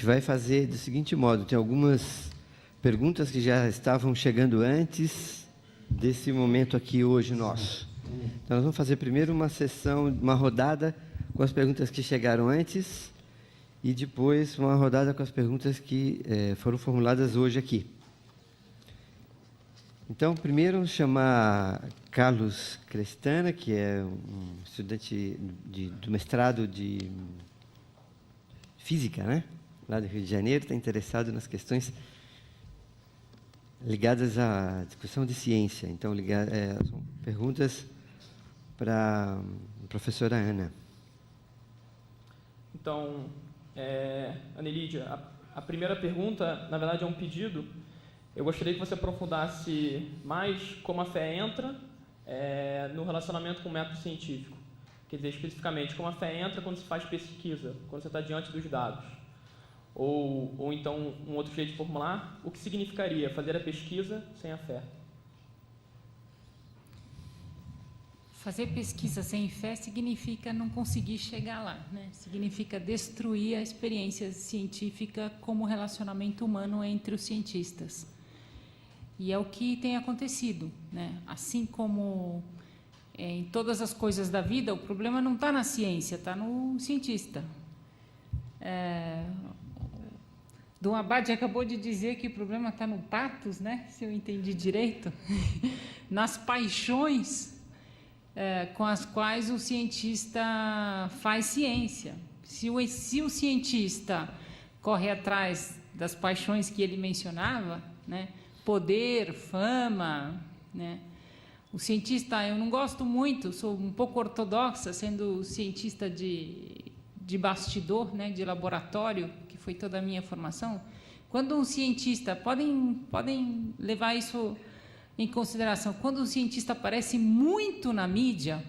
Vai fazer do seguinte modo: tem algumas perguntas que já estavam chegando antes desse momento aqui hoje nosso. Então, nós vamos fazer primeiro uma sessão, uma rodada com as perguntas que chegaram antes e depois uma rodada com as perguntas que foram formuladas hoje aqui. Então, primeiro, chamar Carlos Crestana, que é um estudante do mestrado de Física, né? Lá do Rio de Janeiro, está interessado nas questões ligadas à discussão de ciência. Então, são perguntas para a professora Ana. Então, Ana Lídia, a primeira pergunta, na verdade, é um pedido. Eu gostaria que você aprofundasse mais como a fé entra no relacionamento com o método científico. Quer dizer, especificamente, como a fé entra quando se faz pesquisa, quando você está diante dos dados. Ou então, um outro jeito de formular, o que significaria fazer a pesquisa sem a fé? Fazer pesquisa sem fé significa não conseguir chegar lá, né? Significa destruir a experiência científica como relacionamento humano entre os cientistas. E é o que tem acontecido, né? Assim como em todas as coisas da vida, o problema não está na ciência, está no cientista. Dom Abad acabou de dizer que o problema está no patos, né? Se eu entendi direito, nas paixões com as quais o cientista faz ciência. Se o cientista corre atrás das paixões que ele mencionava, né? Poder, fama, né? O cientista, eu não gosto muito, sou um pouco ortodoxa, sendo cientista de bastidor, né? De laboratório, foi toda a minha formação. Quando um cientista, podem levar isso em consideração, quando um cientista aparece muito na mídia,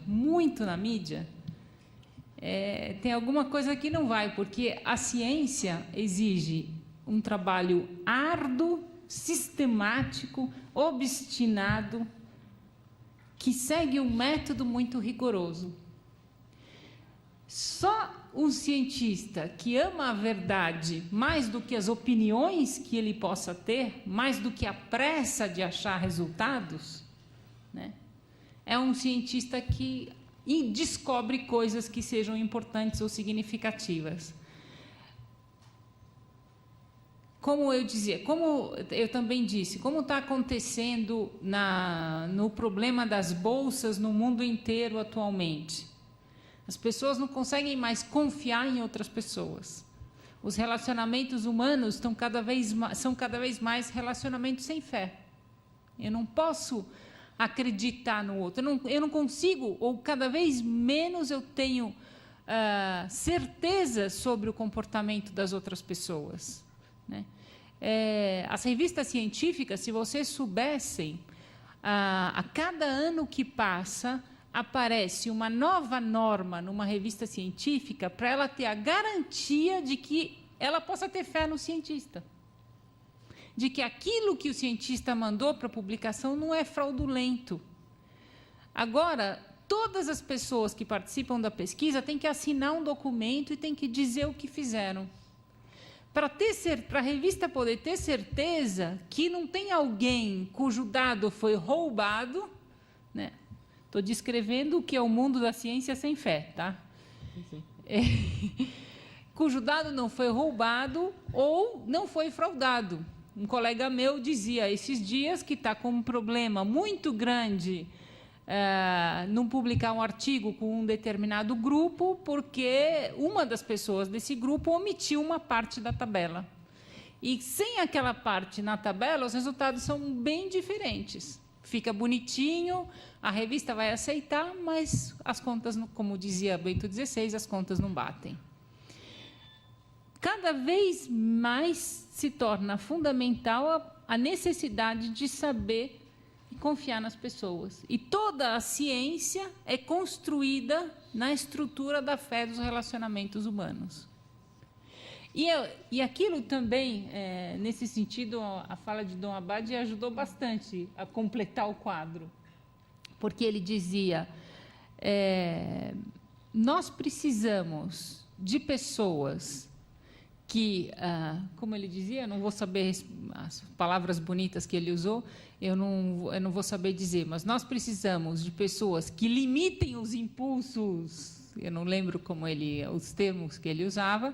tem alguma coisa que não vai, porque a ciência exige um trabalho árduo, sistemático, obstinado, que segue um método muito rigoroso. Só um cientista que ama a verdade mais do que as opiniões que ele possa ter, mais do que a pressa de achar resultados, né? É um cientista que descobre coisas que sejam importantes ou significativas. Como eu dizia, como eu também disse, como está acontecendo no problema das bolsas no mundo inteiro atualmente. As pessoas não conseguem mais confiar em outras pessoas. Os relacionamentos humanos são cada vez mais relacionamentos sem fé. Eu não posso acreditar no outro. Eu não consigo, ou cada vez menos eu tenho certeza sobre o comportamento das outras pessoas, né? As revistas científicas, se vocês soubessem, a cada ano que passa, aparece uma nova norma numa revista científica para ela ter a garantia de que ela possa ter fé no cientista. De que aquilo que o cientista mandou para publicação não é fraudulento. Agora, todas as pessoas que participam da pesquisa têm que assinar um documento e têm que dizer o que fizeram. Para a revista poder ter certeza que não tem alguém cujo dado foi roubado, né? Estou descrevendo o que é o mundo da ciência sem fé, tá? Sim. Cujo dado não foi roubado ou não foi fraudado. Um colega meu dizia esses dias que está com um problema muito grande não publicar um artigo com um determinado grupo, porque uma das pessoas desse grupo omitiu uma parte da tabela. E sem aquela parte na tabela, os resultados são bem diferentes. Fica bonitinho, a revista vai aceitar, mas as contas, como dizia Bento XVI, as contas não batem. Cada vez mais se torna fundamental a necessidade de saber e confiar nas pessoas. E toda a ciência é construída na estrutura da fé dos relacionamentos humanos. E aquilo também, nesse sentido, a fala de Dom Abad ajudou bastante a completar o quadro, porque ele dizia, nós precisamos de pessoas que, como ele dizia, eu não vou saber as palavras bonitas que ele usou, eu não vou saber dizer, mas nós precisamos de pessoas que limitem os impulsos, eu não lembro os termos que ele usava,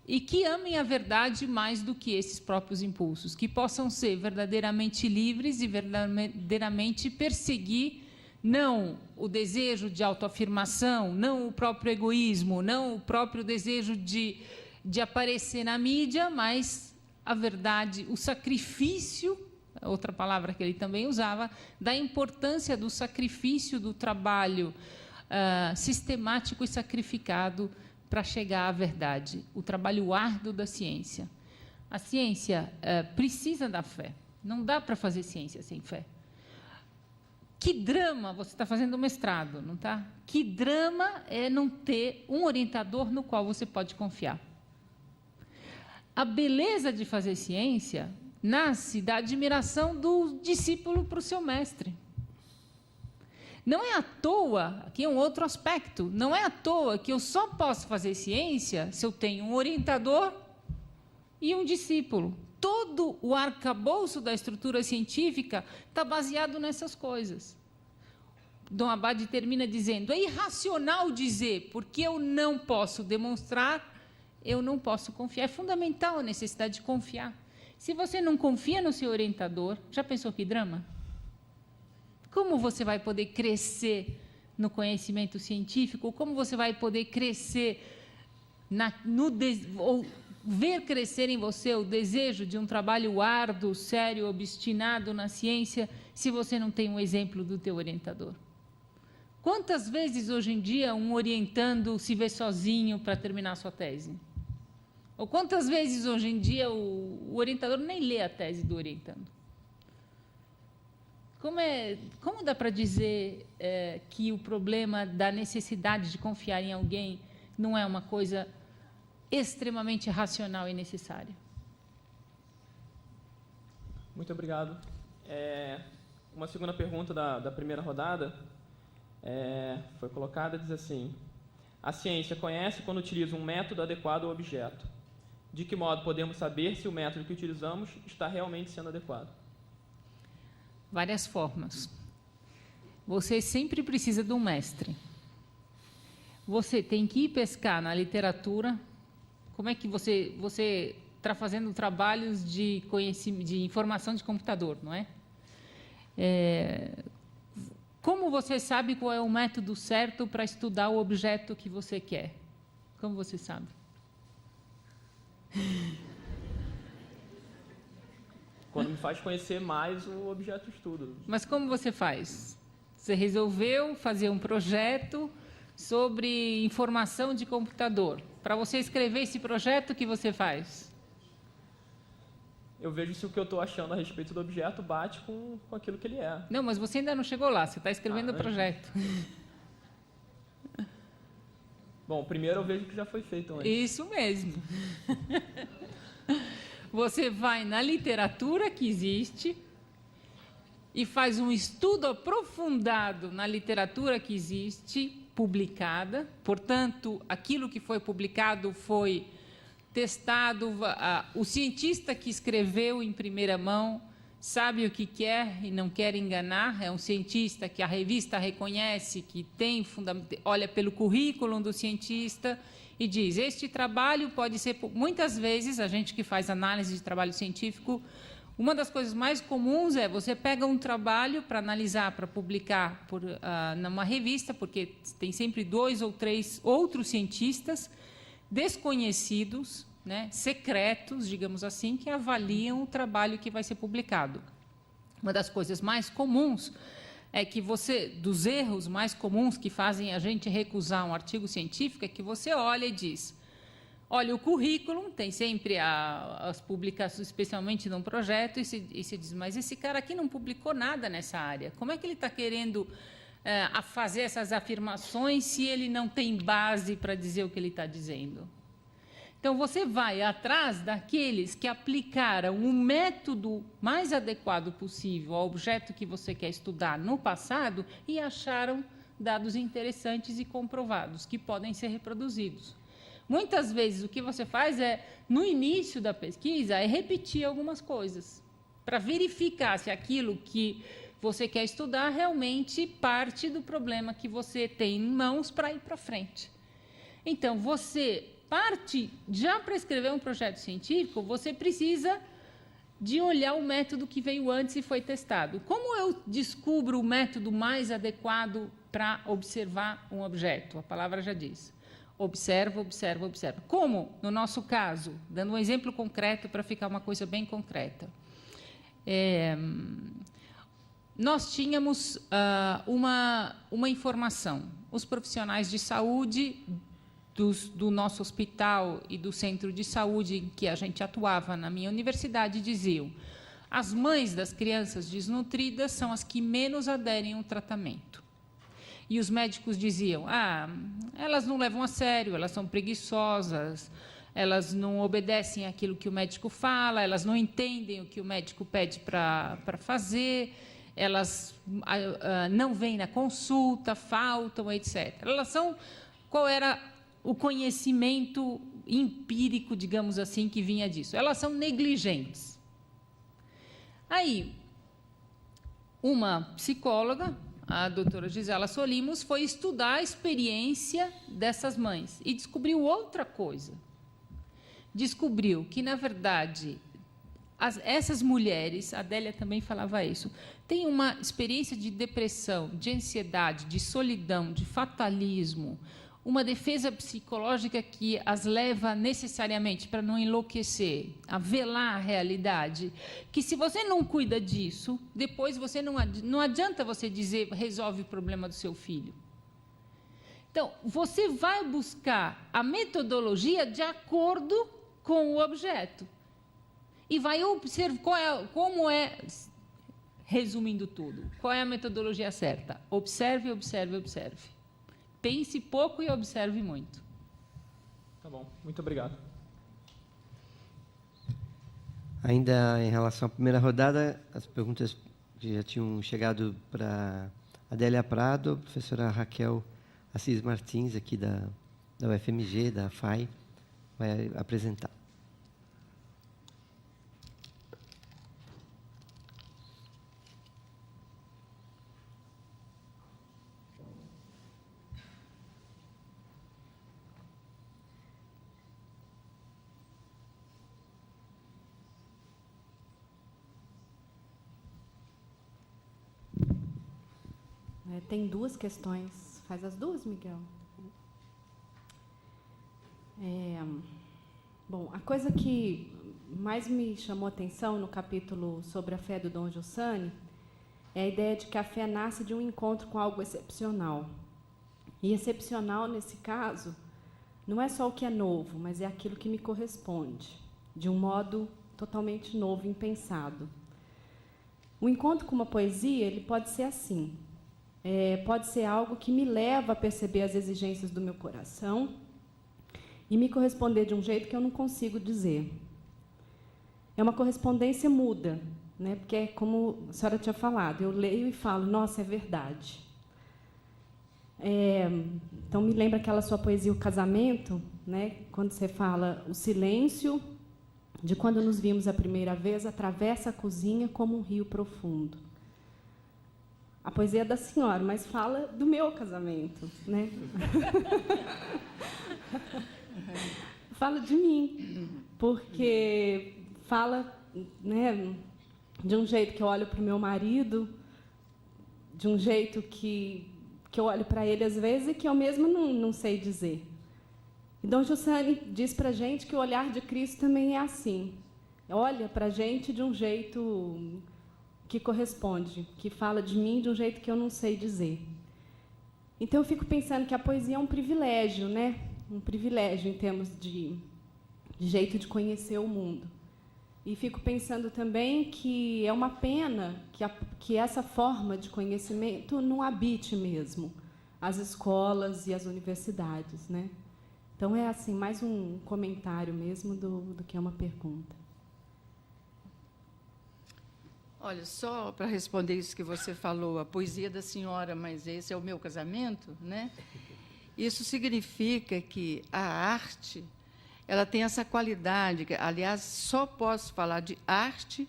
e que amem a verdade mais do que esses próprios impulsos, que possam ser verdadeiramente livres e verdadeiramente perseguir não o desejo de autoafirmação, não o próprio egoísmo, não o próprio desejo de aparecer na mídia, mas a verdade, o sacrifício, outra palavra que ele também usava, da importância do sacrifício do trabalho sistemático e sacrificado para chegar à verdade, o trabalho árduo da ciência. A ciência precisa da fé, não dá para fazer ciência sem fé. Que drama, você está fazendo mestrado, não está? Que drama é não ter um orientador no qual você pode confiar. A beleza de fazer ciência nasce da admiração do discípulo para o seu mestre. Não é à toa, aqui é um outro aspecto, não é à toa que eu só posso fazer ciência se eu tenho um orientador e um discípulo. Todo o arcabouço da estrutura científica está baseado nessas coisas. Dom Abad termina dizendo, é irracional dizer, porque eu não posso demonstrar, eu não posso confiar. É fundamental a necessidade de confiar. Se você não confia no seu orientador, já pensou que drama? Como você vai poder crescer no conhecimento científico? Como você vai poder crescer, ou ver crescer em você o desejo de um trabalho árduo, sério, obstinado na ciência, se você não tem um exemplo do teu orientador? Quantas vezes, hoje em dia, um orientando se vê sozinho para terminar a sua tese? Ou quantas vezes, hoje em dia, o orientador nem lê a tese do orientando? Como dá para dizer que o problema da necessidade de confiar em alguém não é uma coisa extremamente racional e necessária? Muito obrigado. Uma segunda pergunta da primeira rodada foi colocada, diz assim, a ciência conhece quando utiliza um método adequado ao objeto. De que modo podemos saber se o método que utilizamos está realmente sendo adequado? Várias formas. Você sempre precisa de um mestre. Você tem que ir pescar na literatura. Como é que você está fazendo trabalhos de informação de computador, não é? Como você sabe qual é o método certo para estudar o objeto que você quer? Como você sabe? Quando me faz conhecer mais o objeto de estudo. Mas como você faz? Você resolveu fazer um projeto sobre informação de computador. Para você escrever esse projeto, o que você faz? Eu vejo se o que eu estou achando a respeito do objeto bate com aquilo que ele é. Não, mas você ainda não chegou lá, você está escrevendo o projeto. Bom, primeiro eu vejo o que já foi feito antes. Isso mesmo. Você vai na literatura que existe e faz um estudo aprofundado na literatura que existe, publicada. Portanto, aquilo que foi publicado foi testado. O cientista que escreveu em primeira mão sabe o que quer e não quer enganar. É um cientista que a revista reconhece, que tem olha pelo currículo do cientista e diz, este trabalho pode ser... Muitas vezes, a gente que faz análise de trabalho científico, uma das coisas mais comuns é você pega um trabalho para analisar, para publicar numa revista, porque tem sempre 2 ou 3 outros cientistas desconhecidos, né, secretos, digamos assim, que avaliam o trabalho que vai ser publicado. Uma das coisas mais comuns é que dos erros mais comuns que fazem a gente recusar um artigo científico, é que você olha e diz, olha o currículo, tem sempre as publicações, especialmente num projeto, e se diz, mas esse cara aqui não publicou nada nessa área. Como é que ele está querendo a fazer essas afirmações se ele não tem base para dizer o que ele está dizendo? Então, você vai atrás daqueles que aplicaram o método mais adequado possível ao objeto que você quer estudar no passado e acharam dados interessantes e comprovados, que podem ser reproduzidos. Muitas vezes, o que você faz no início da pesquisa, é repetir algumas coisas, para verificar se aquilo que você quer estudar realmente parte do problema que você tem em mãos para ir para frente. Então, você parte, já para escrever um projeto científico, você precisa de olhar o método que veio antes e foi testado. Como eu descubro o método mais adequado para observar um objeto? A palavra já diz. Observa, observa, observa. Como, no nosso caso, dando um exemplo concreto para ficar uma coisa bem concreta. Nós tínhamos uma informação. Os profissionais de saúde do nosso hospital e do centro de saúde em que a gente atuava na minha universidade diziam: as mães das crianças desnutridas são as que menos aderem ao tratamento. E os médicos diziam: elas não levam a sério, elas são preguiçosas, elas não obedecem àquilo que o médico fala, elas não entendem o que o médico pede para fazer, elas não vêm na consulta, faltam, etc. Qual era o conhecimento empírico, digamos assim, que vinha disso? Elas são negligentes. Aí, uma psicóloga, a doutora Gisela Solimos, foi estudar a experiência dessas mães e descobriu outra coisa. Descobriu que, na verdade, essas mulheres, a Adélia também falava isso, têm uma experiência de depressão, de ansiedade, de solidão, de fatalismo, uma defesa psicológica que as leva necessariamente, para não enlouquecer, a velar a realidade, que se você não cuida disso, depois você não adianta você dizer resolve o problema do seu filho. Então, você vai buscar a metodologia de acordo com o objeto e vai observar resumindo tudo, qual é a metodologia certa? Observe, observe, observe. Pense pouco e observe muito. Tá bom, muito obrigado. Ainda em relação à primeira rodada, as perguntas que já tinham chegado para Adélia Prado, a professora Raquel Assis Martins, aqui da UFMG, da FAI, vai apresentar. Tem duas questões. Faz as duas, Miguel? Bom, a coisa que mais me chamou a atenção no capítulo sobre a fé do Dom Giussani é a ideia de que a fé nasce de um encontro com algo excepcional. E excepcional, nesse caso, não é só o que é novo, mas é aquilo que me corresponde, de um modo totalmente novo e impensado. O encontro com uma poesia, ele pode ser assim. Pode ser algo que me leva a perceber as exigências do meu coração e me corresponder de um jeito que eu não consigo dizer. É uma correspondência muda, né? Porque é como a senhora tinha falado, eu leio e falo, nossa, é verdade. Então, me lembra aquela sua poesia, O Casamento, né? Quando você fala, o silêncio de quando nos vimos a primeira vez atravessa a cozinha como um rio profundo. A poesia é da senhora, mas fala do meu casamento, né? Fala de mim, porque fala, né, de um jeito que eu olho para o meu marido, de um jeito que eu olho para ele às vezes e que eu mesma não sei dizer. E Dom Giussani diz para a gente que o olhar de Cristo também é assim. Olha para a gente de um jeito que corresponde, que fala de mim de um jeito que eu não sei dizer. Então, eu fico pensando que a poesia é um privilégio, né? Um privilégio em termos de de jeito de conhecer o mundo. E fico pensando também que é uma pena que essa forma de conhecimento não habite mesmo as escolas e as universidades, né? Então, é assim, mais um comentário mesmo do que é uma pergunta. Olha, só para responder isso que você falou, a poesia da senhora, mas esse é o meu casamento, né? Isso significa que a arte, ela tem essa qualidade, que, aliás, só posso falar de arte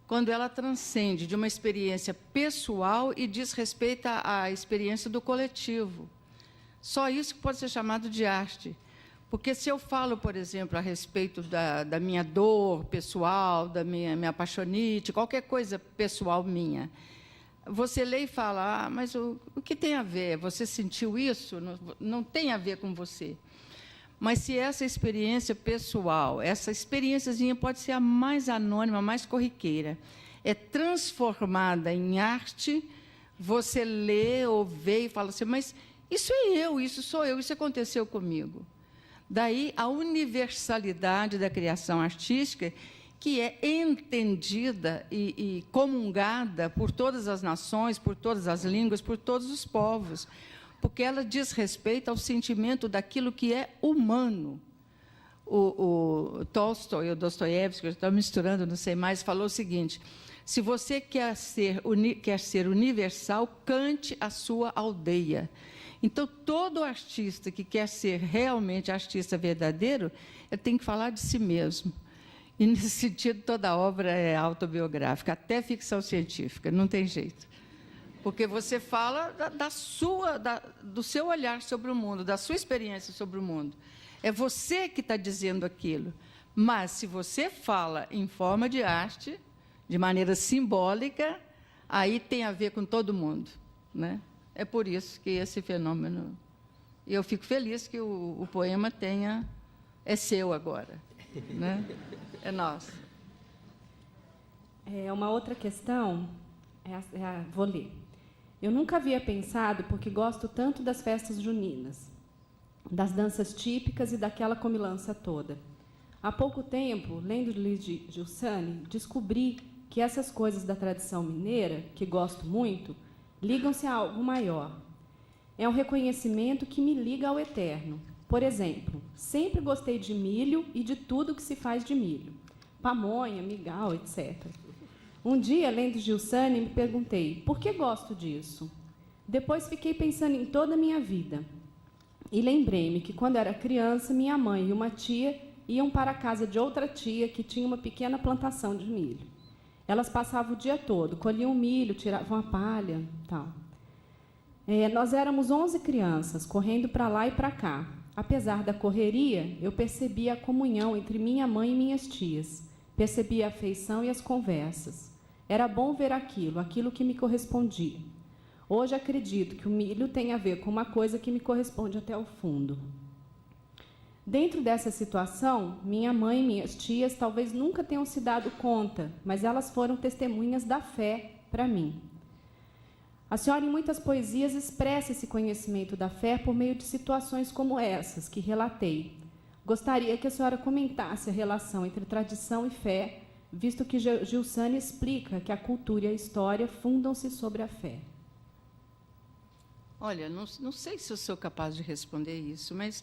quando ela transcende de uma experiência pessoal e diz respeito à experiência do coletivo. Só isso que pode ser chamado de arte. Porque se eu falo, por exemplo, a respeito da minha dor pessoal, da minha paixonite, qualquer coisa pessoal minha, você lê e fala, mas o que tem a ver? Você sentiu isso? Não tem a ver com você. Mas se essa experiência pessoal, essa experiênciazinha pode ser a mais anônima, a mais corriqueira, é transformada em arte, você lê ou vê e fala assim, mas isso é eu, isso sou eu, isso aconteceu comigo. Daí a universalidade da criação artística, que é entendida e comungada por todas as nações, por todas as línguas, por todos os povos, porque ela diz respeito ao sentimento daquilo que é humano. O Tolstói, o Dostoiévski, eu estou misturando, não sei mais, falou o seguinte, se você quer ser universal, cante a sua aldeia. Então, todo artista que quer ser realmente artista verdadeiro, ele tem que falar de si mesmo. E, nesse sentido, toda obra é autobiográfica, até ficção científica, não tem jeito. Porque você fala do seu olhar sobre o mundo, da sua experiência sobre o mundo. É você que está dizendo aquilo. Mas, se você fala em forma de arte, de maneira simbólica, aí tem a ver com todo mundo, né? É por isso que esse fenômeno... E eu fico feliz que o poema é seu agora, né? É nosso. Uma outra questão, vou ler. Eu nunca havia pensado, porque gosto tanto das festas juninas, das danças típicas e daquela comilança toda. Há pouco tempo, lendo Luiz Giussani, descobri que essas coisas da tradição mineira, que gosto muito, ligam-se a algo maior. É um reconhecimento que me liga ao eterno. Por exemplo, sempre gostei de milho e de tudo que se faz de milho. Pamonha, migal, etc. Um dia, lendo Giussani, me perguntei, por que gosto disso? Depois fiquei pensando em toda a minha vida. E lembrei-me que, quando era criança, minha mãe e uma tia iam para a casa de outra tia que tinha uma pequena plantação de milho. Elas passavam o dia todo, colhiam milho, tiravam a palha, tal. Nós éramos 11 crianças, correndo para lá e para cá. Apesar da correria, eu percebia a comunhão entre minha mãe e minhas tias. Percebia a afeição e as conversas. Era bom ver aquilo que me correspondia. Hoje acredito que o milho tem a ver com uma coisa que me corresponde até o fundo. Dentro dessa situação, minha mãe e minhas tias talvez nunca tenham se dado conta, mas elas foram testemunhas da fé para mim. A senhora, em muitas poesias, expressa esse conhecimento da fé por meio de situações como essas que relatei. Gostaria que a senhora comentasse a relação entre tradição e fé, visto que Giussani explica que a cultura e a história fundam-se sobre a fé. Olha, não sei se eu sou capaz de responder isso, mas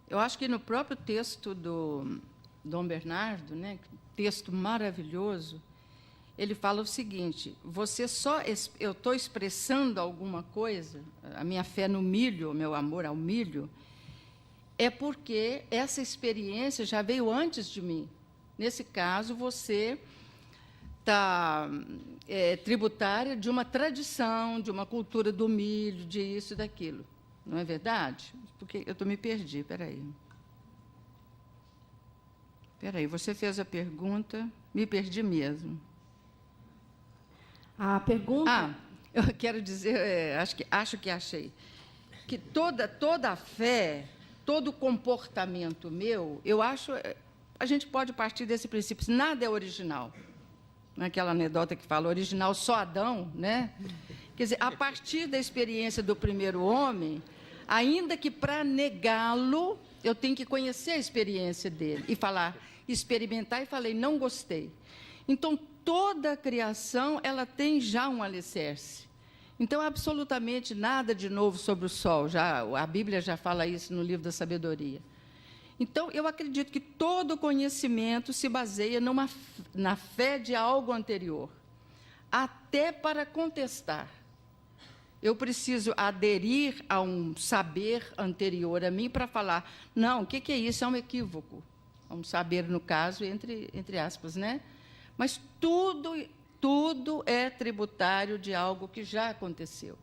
eu acho que no próprio texto do Dom Bernardo, né, texto maravilhoso, ele fala o seguinte, eu estou expressando alguma coisa, a minha fé no milho, o meu amor ao milho, é porque essa experiência já veio antes de mim. Nesse caso, você está tributária de uma tradição, de uma cultura do milho, de isso e daquilo. Não é verdade? Porque eu me perdi, espera aí, você fez a pergunta, me perdi mesmo. A pergunta... eu quero dizer, acho que achei, que toda a fé, todo o comportamento meu, eu acho, a gente pode partir desse princípio, nada é original. Naquela anedota que fala, original só Adão, né? Quer dizer, a partir da experiência do primeiro homem, ainda que para negá-lo, eu tenho que conhecer a experiência dele e falar, experimentar e falei, não gostei. Então, toda a criação, ela tem já um alicerce. Então, absolutamente nada de novo sobre o sol. A Bíblia já fala isso no livro da sabedoria. Então, eu acredito que todo conhecimento se baseia na fé de algo anterior, até para contestar. Eu preciso aderir a um saber anterior a mim para falar, não, o que é isso? É um equívoco. É um saber, no caso, entre aspas, né? Mas tudo é tributário de algo que já aconteceu.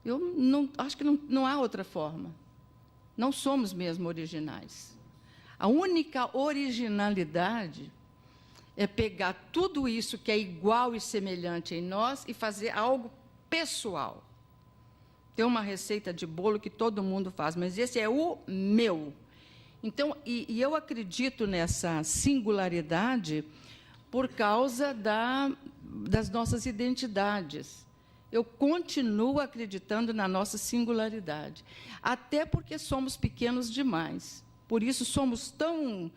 Eu acho que não há outra forma. Não somos mesmo originais. A única originalidade é pegar tudo isso que é igual e semelhante em nós e fazer algo pessoal. Tem uma receita de bolo que todo mundo faz, mas esse é o meu. Então, e eu acredito nessa singularidade por causa das nossas identidades. Eu continuo acreditando na nossa singularidade, até porque somos pequenos demais. Por isso somos tão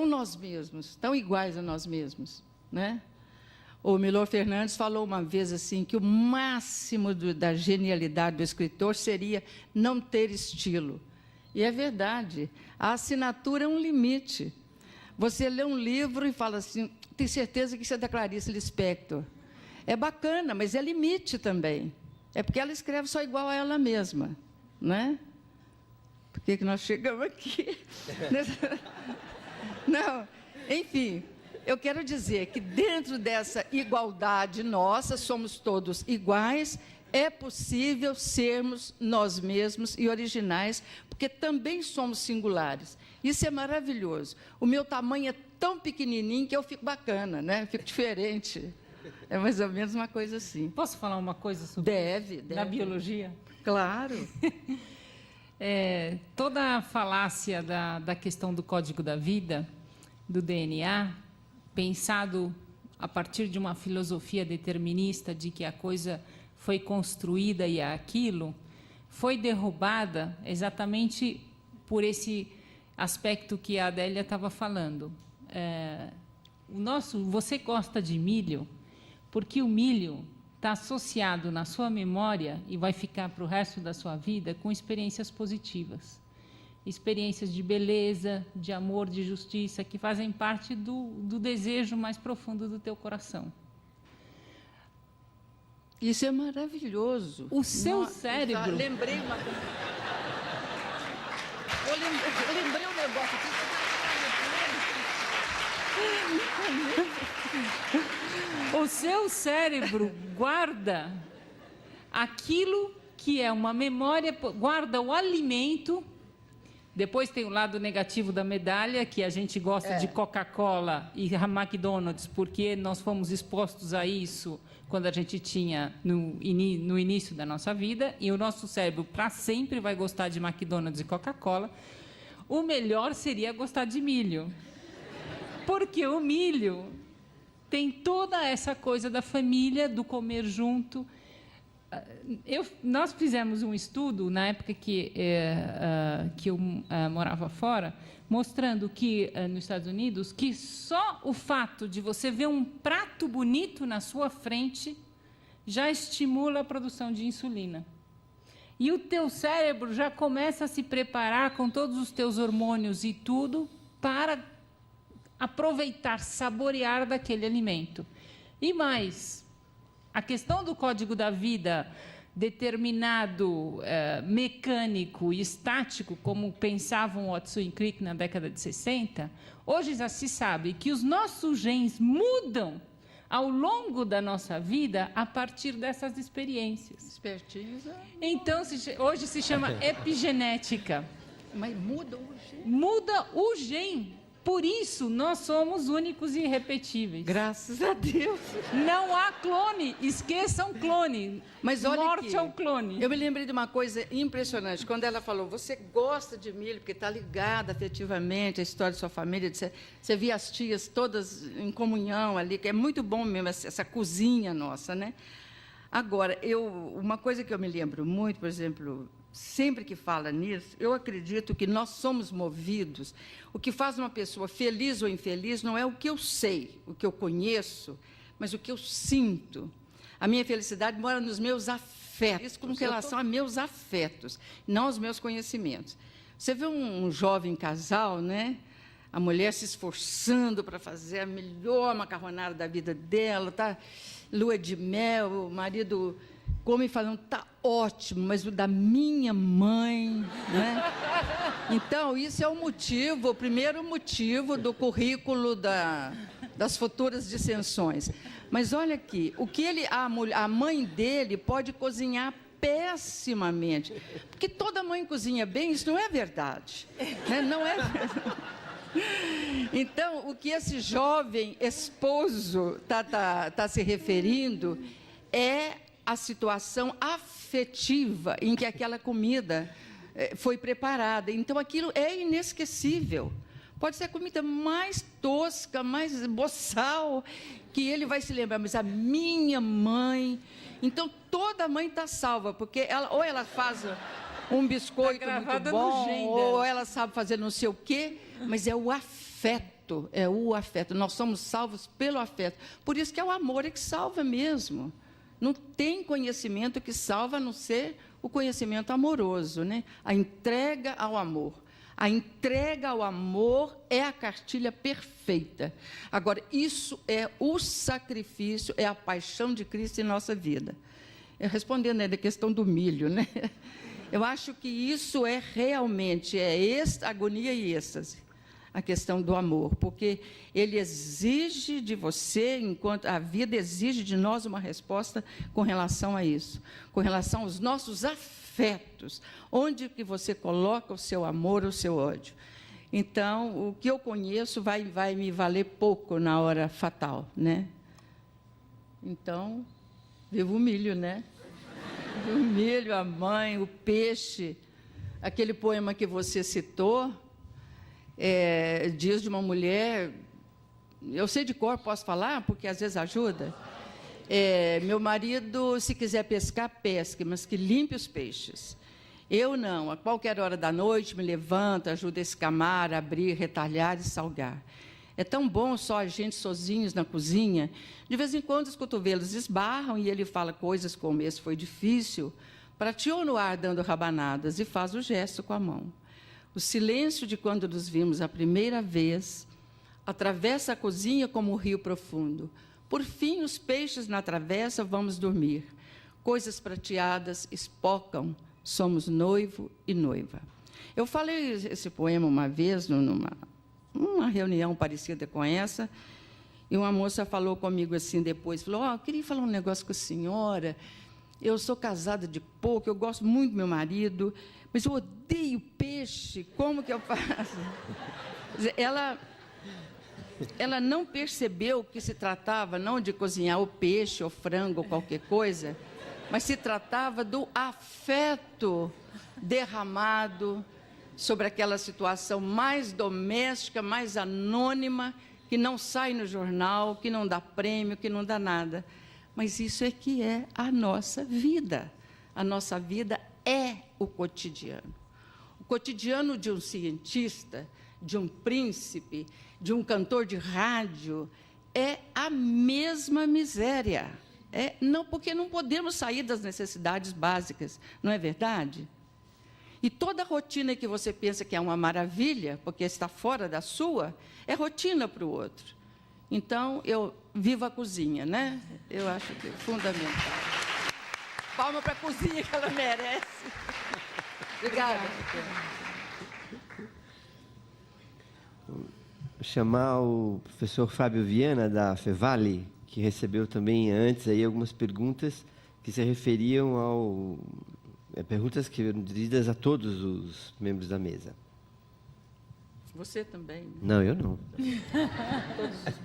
nós mesmos, tão iguais a nós mesmos, né? O Milor Fernandes falou uma vez assim que o máximo da genialidade do escritor seria não ter estilo. E é verdade. A assinatura é um limite. Você lê um livro e fala assim, tem certeza que isso é da Clarice Lispector. É bacana, mas é limite também. É porque ela escreve só igual a ela mesma, né? Por que nós chegamos aqui? Não, enfim, eu quero dizer que dentro dessa igualdade nossa, somos todos iguais, é possível sermos nós mesmos e originais, porque também somos singulares. Isso é maravilhoso. O meu tamanho é tão pequenininho que eu fico bacana, né? Eu fico diferente. É mais ou menos uma coisa assim. Posso falar uma coisa sobre Deve. da biologia? Claro. Toda a falácia da questão do código da vida, do DNA, pensado a partir de uma filosofia determinista de que a coisa foi construída e é aquilo, foi derrubada exatamente por esse aspecto que a Adélia estava falando. Você gosta de milho porque o milho está associado na sua memória e vai ficar para o resto da sua vida com experiências positivas. Experiências de beleza, de amor, de justiça, que fazem parte do desejo mais profundo do teu coração. Isso é maravilhoso. O seu cérebro... Lembrei uma coisa. Eu lembrei um negócio aqui. O seu cérebro guarda aquilo que é uma memória, guarda o alimento. Depois tem o lado negativo da medalha, que a gente gosta de Coca-Cola e McDonald's, porque nós fomos expostos a isso quando a gente tinha no início da nossa vida, e o nosso cérebro para sempre vai gostar de McDonald's e Coca-Cola. O melhor seria gostar de milho, porque o milho tem toda essa coisa da família, do comer junto. Nós fizemos um estudo, na época que eu morava fora, mostrando que, nos Estados Unidos, que só o fato de você ver um prato bonito na sua frente já estimula a produção de insulina. E o teu cérebro já começa a se preparar com todos os teus hormônios e tudo para aproveitar, saborear daquele alimento. E mais, a questão do código da vida determinado, mecânico e estático, como pensavam Watson e Crick na década de 60, hoje já se sabe que os nossos genes mudam ao longo da nossa vida a partir dessas experiências. Expertise. Então, hoje se chama epigenética. Mas muda o gene. Muda o gene. Por isso, nós somos únicos e irrepetíveis. Graças a Deus. Não há clone. Esqueçam clone. Mas olha Morte aqui, ao clone. Eu me lembrei de uma coisa impressionante. Quando ela falou, você gosta de milho, porque está ligada afetivamente à história de sua família. Você via as tias todas em comunhão ali, que é muito bom mesmo, essa cozinha nossa, né? Agora, uma coisa que eu me lembro muito, por exemplo, sempre que fala nisso, eu acredito que nós somos movidos. O que faz uma pessoa feliz ou infeliz não é o que eu sei, o que eu conheço, mas o que eu sinto. A minha felicidade mora nos meus afetos, isso com relação a meus afetos, não aos meus conhecimentos. Você vê um jovem casal, né? A mulher se esforçando para fazer a melhor macarronada da vida dela, tá? Lua de mel, o marido come falando, tá ótimo, mas o da minha mãe, né? Então, isso é o primeiro motivo do currículo das futuras dissensões. Mas olha aqui, o que a mãe dele pode cozinhar pessimamente, porque toda mãe cozinha bem, isso não é verdade, né? Não é verdade. Então, o que esse jovem esposo está se referindo é a situação afetiva em que aquela comida foi preparada. Então, aquilo é inesquecível. Pode ser a comida mais tosca, mais boçal, que ele vai se lembrar, mas a minha mãe... Então, toda mãe está salva, porque ou ela faz um biscoito muito bom, ou ela sabe fazer não sei o quê, mas é o afeto, Nós somos salvos pelo afeto. Por isso que é o amor que salva mesmo. Não tem conhecimento que salva, a não ser o conhecimento amoroso, né? A entrega ao amor. A entrega ao amor é a cartilha perfeita. Agora, isso é o sacrifício, é a paixão de Cristo em nossa vida. Respondendo aí da questão do milho, né? Eu acho que isso é realmente agonia e êxtase, a questão do amor, porque ele exige de você, enquanto a vida exige de nós uma resposta com relação a isso, com relação aos nossos afetos, onde que você coloca o seu amor, o seu ódio. Então, o que eu conheço vai me valer pouco na hora fatal, né? Então, viva o milho, né? O milho, a mãe, o peixe, aquele poema que você citou, diz de uma mulher, eu sei de cor, posso falar, porque às vezes ajuda. Meu marido, se quiser pescar, pesque, mas que limpe os peixes. Eu não, a qualquer hora da noite me levanto, ajudo a escamar, abrir, retalhar e salgar. É tão bom só a gente sozinhos na cozinha. De vez em quando os cotovelos esbarram e ele fala coisas como esse foi difícil, prateou no ar dando rabanadas e faz o gesto com a mão. O silêncio de quando nos vimos a primeira vez atravessa a cozinha como um rio profundo. Por fim, os peixes na travessa, vamos dormir. Coisas prateadas espocam, somos noivo e noiva. Eu falei esse poema uma vez, numa reunião parecida com essa, e uma moça falou comigo assim depois, falou, eu queria falar um negócio com a senhora, eu sou casada de pouco, eu gosto muito do meu marido, mas eu odeio peixe, como que eu faço? Ela não percebeu que se tratava não de cozinhar o peixe, ou frango, ou qualquer coisa, mas se tratava do afeto derramado sobre aquela situação mais doméstica, mais anônima, que não sai no jornal, que não dá prêmio, que não dá nada. Mas isso é que é a nossa vida. A nossa vida é o cotidiano. O cotidiano de um cientista, de um príncipe, de um cantor de rádio, é a mesma miséria. Porque não podemos sair das necessidades básicas, não é verdade? E toda rotina que você pensa que é uma maravilha, porque está fora da sua, é rotina para o outro. Então, eu vivo a cozinha, né? Eu acho que é fundamental. Palma para a cozinha que ela merece. Obrigada. Vou chamar o professor Fábio Viana, da Fevale, que recebeu também antes aí algumas perguntas que se referiam perguntas que eram dirigidas a todos os membros da mesa. Você também? Não, eu não. Todos os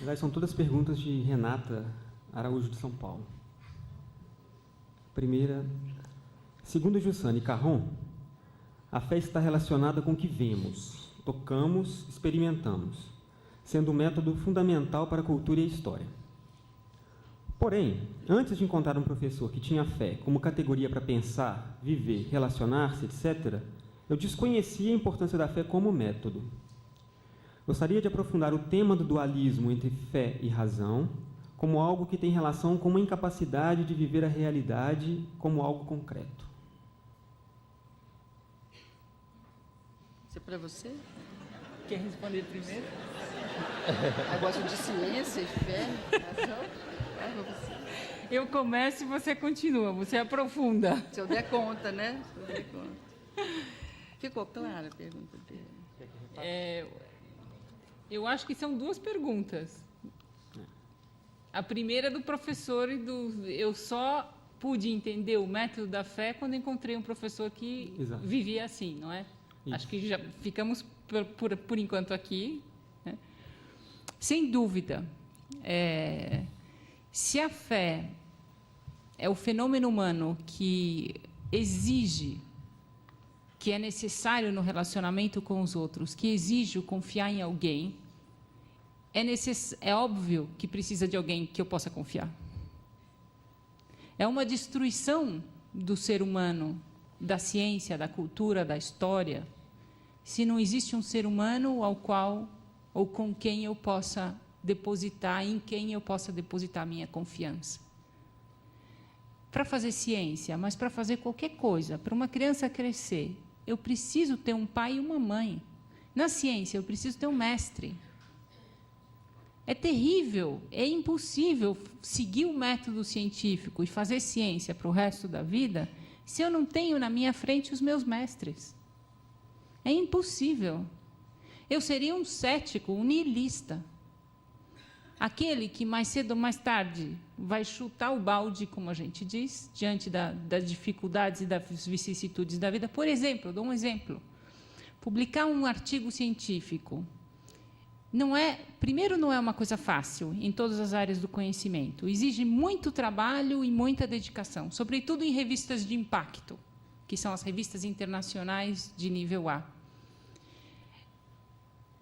membros. São todas perguntas de Renata Araújo, de São Paulo. Primeira, segundo Jussane Carron, a fé está relacionada com o que vemos, tocamos, experimentamos, sendo um método fundamental para a cultura e a história. Porém, antes de encontrar um professor que tinha fé como categoria para pensar, viver, relacionar-se, etc., eu desconhecia a importância da fé como método. Gostaria de aprofundar o tema do dualismo entre fé e razão como algo que tem relação com uma incapacidade de viver a realidade como algo concreto. Isso é para você? Quer responder primeiro? Negócio de ciência e fé, razão. Eu começo e você continua, você aprofunda. Se eu der conta, né? Se eu der conta. Ficou clara a pergunta dele? Eu acho que são duas perguntas. A primeira é do professor e do... Eu só pude entender o método da fé quando encontrei um professor que Exato. vivia assim, não é? Isso. Acho que já ficamos, por enquanto, aqui. Né? Sem dúvida, se a fé é o fenômeno humano que exige, que é necessário no relacionamento com os outros, que exige o confiar em alguém, é óbvio que precisa de alguém que eu possa confiar. É uma destruição do ser humano, da ciência, da cultura, da história, se não existe um ser humano ao qual ou com quem eu possa depositar, em quem eu possa depositar a minha confiança. Para fazer ciência, mas para fazer qualquer coisa, para uma criança crescer, eu preciso ter um pai e uma mãe. Na ciência, eu preciso ter um mestre. É terrível, é impossível seguir o método científico e fazer ciência para o resto da vida se eu não tenho na minha frente os meus mestres. É impossível. Eu seria um cético, um niilista. Aquele que mais cedo ou mais tarde vai chutar o balde, como a gente diz, diante das dificuldades e das vicissitudes da vida. Por exemplo, dou um exemplo. Publicar um artigo científico primeiro, não é uma coisa fácil em todas as áreas do conhecimento. Exige muito trabalho e muita dedicação, sobretudo em revistas de impacto, que são as revistas internacionais de nível A.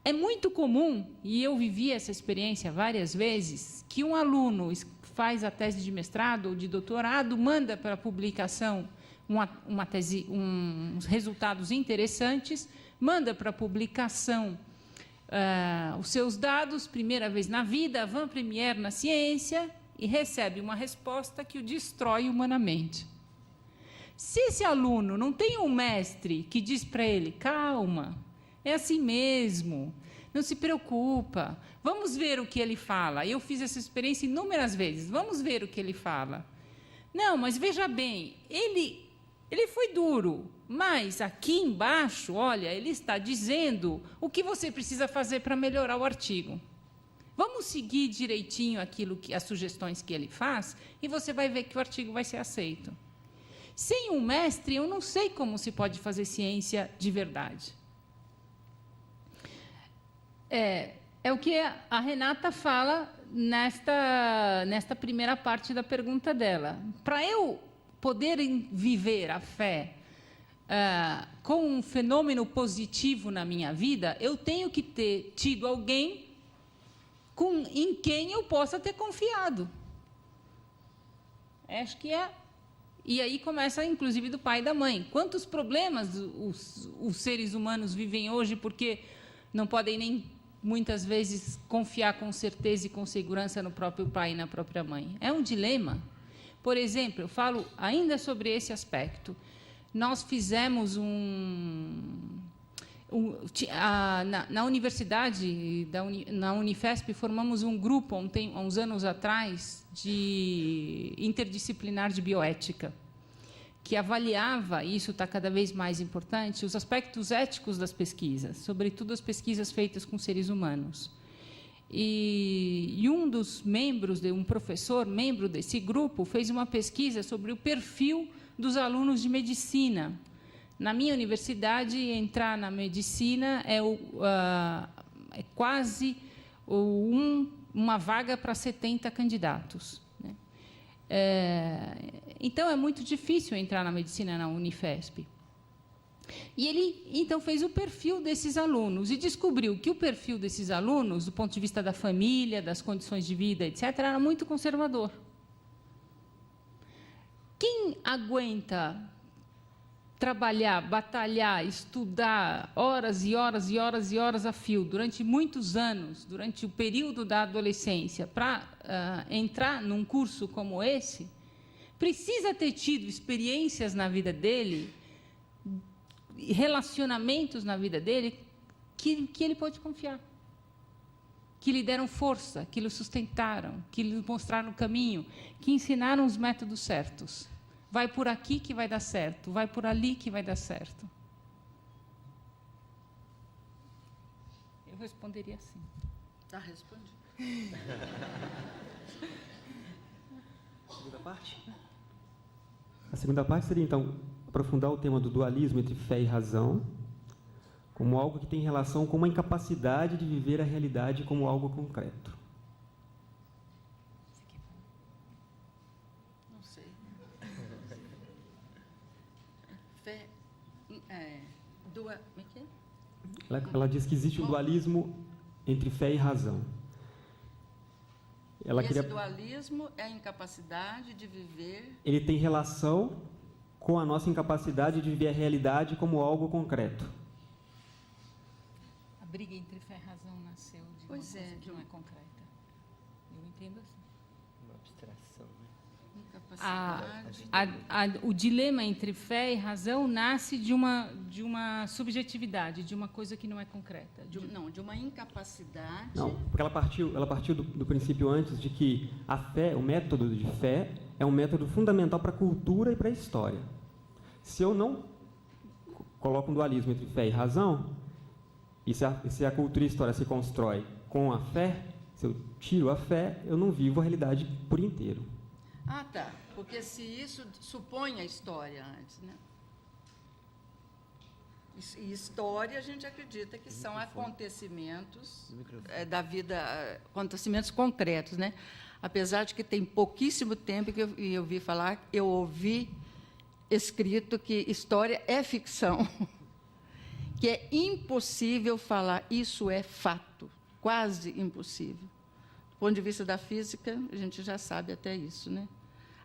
É muito comum, e eu vivi essa experiência várias vezes, que um aluno faz a tese de mestrado ou de doutorado, manda para a publicação uma tese, uns resultados interessantes, manda para a publicação os seus dados, primeira vez na vida, avant-première na ciência, e recebe uma resposta que o destrói humanamente. Se esse aluno não tem um mestre que diz para ele, calma, é assim mesmo, não se preocupa, vamos ver o que ele fala. Eu fiz essa experiência inúmeras vezes, vamos ver o que ele fala. Não, mas veja bem, ele foi duro, mas aqui embaixo, olha, ele está dizendo o que você precisa fazer para melhorar o artigo. Vamos seguir direitinho as sugestões que ele faz e você vai ver que o artigo vai ser aceito. Sem um mestre, eu não sei como se pode fazer ciência de verdade. É o que a Renata fala nesta primeira parte da pergunta dela. Para eu poder viver a fé com um fenômeno positivo na minha vida, eu tenho que ter tido alguém em quem eu possa ter confiado. Acho que é. E aí começa, inclusive, do pai e da mãe. Quantos problemas os seres humanos vivem hoje porque não podem nem, muitas vezes, confiar com certeza e com segurança no próprio pai e na própria mãe? É um dilema. Por exemplo, eu falo ainda sobre esse aspecto. Nós fizemos na universidade, na Unifesp, formamos um grupo, há uns anos atrás, de interdisciplinar de bioética, que avaliava, e isso está cada vez mais importante, os aspectos éticos das pesquisas, sobretudo as pesquisas feitas com seres humanos. E um dos membros, um professor, membro desse grupo, fez uma pesquisa sobre o perfil dos alunos de medicina. Na minha universidade, entrar na medicina é quase uma vaga para 70 candidatos. Né? Então, é muito difícil entrar na medicina na Unifesp. E ele, então, fez o perfil desses alunos e descobriu que o perfil desses alunos, do ponto de vista da família, das condições de vida, etc., era muito conservador. Quem aguenta trabalhar, batalhar, estudar horas e horas e horas e horas a fio durante muitos anos, durante o período da adolescência, para entrar num curso como esse, precisa ter tido experiências na vida dele, relacionamentos na vida dele, que ele pode confiar, que lhe deram força, que lhe sustentaram, que lhe mostraram o caminho, que ensinaram os métodos certos. Vai por aqui que vai dar certo, vai por ali que vai dar certo. Eu responderia assim. Tá respondido. Segunda parte? A segunda parte seria, então, aprofundar o tema do dualismo entre fé e razão, como algo que tem relação com uma incapacidade de viver a realidade como algo concreto. Não sei. Fé. Como é que é? Ela diz que existe um dualismo entre fé e razão. Esse dualismo é a incapacidade de viver... Ele tem relação com a nossa incapacidade de viver a realidade como algo concreto. A briga entre fé e razão nasceu de uma coisa que não é concreta. Eu entendo assim. Uma abstração, né? O dilema entre fé e razão nasce de uma subjetividade, de uma coisa que não é concreta. De uma incapacidade... Não, porque ela partiu do princípio antes de que a fé, o método de fé, é um método fundamental para a cultura e para a história. Se eu não coloco um dualismo entre fé e razão, e se a cultura e a história se constrói com a fé, se eu tiro a fé, eu não vivo a realidade por inteiro. Ah, tá. Porque se isso supõe a história antes, né? E história, a gente acredita que são acontecimentos da vida, acontecimentos concretos, né? Apesar de que tem pouquíssimo tempo que eu ouvi escrito que história é ficção, que é impossível falar isso é fato, quase impossível. Do ponto de vista da física, a gente já sabe até isso, né?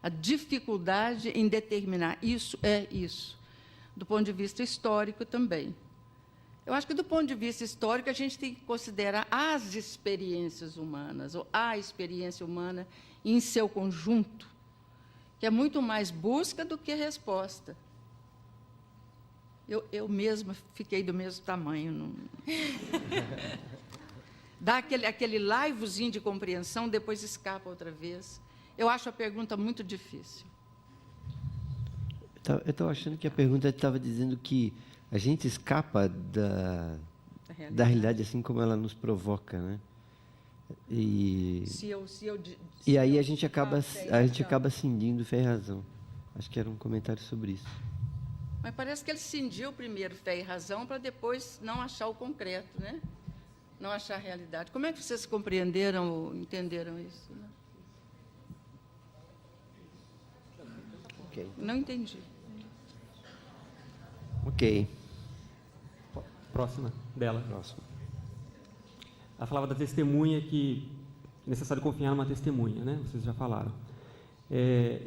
A dificuldade em determinar isso é isso. Do ponto de vista histórico também. Eu acho que, do ponto de vista histórico, a gente tem que considerar as experiências humanas, ou a experiência humana em seu conjunto, que é muito mais busca do que resposta. Eu mesma fiquei do mesmo tamanho. Não... Dá aquele laivozinho de compreensão, depois escapa outra vez. Eu acho a pergunta muito difícil. Eu estava achando que a pergunta estava dizendo que a gente escapa da realidade assim como ela nos provoca, né? E aí a gente acaba cindindo fé e razão. Acho que era um comentário sobre isso. Mas parece que ele cindiu primeiro fé e razão para depois não achar o concreto, né? Não achar a realidade. Como é que vocês compreenderam ou entenderam isso? Né? Okay. Não entendi. Ok. Próxima dela. Próxima. Ela falava da testemunha, que é necessário confiar numa testemunha, né? Vocês já falaram.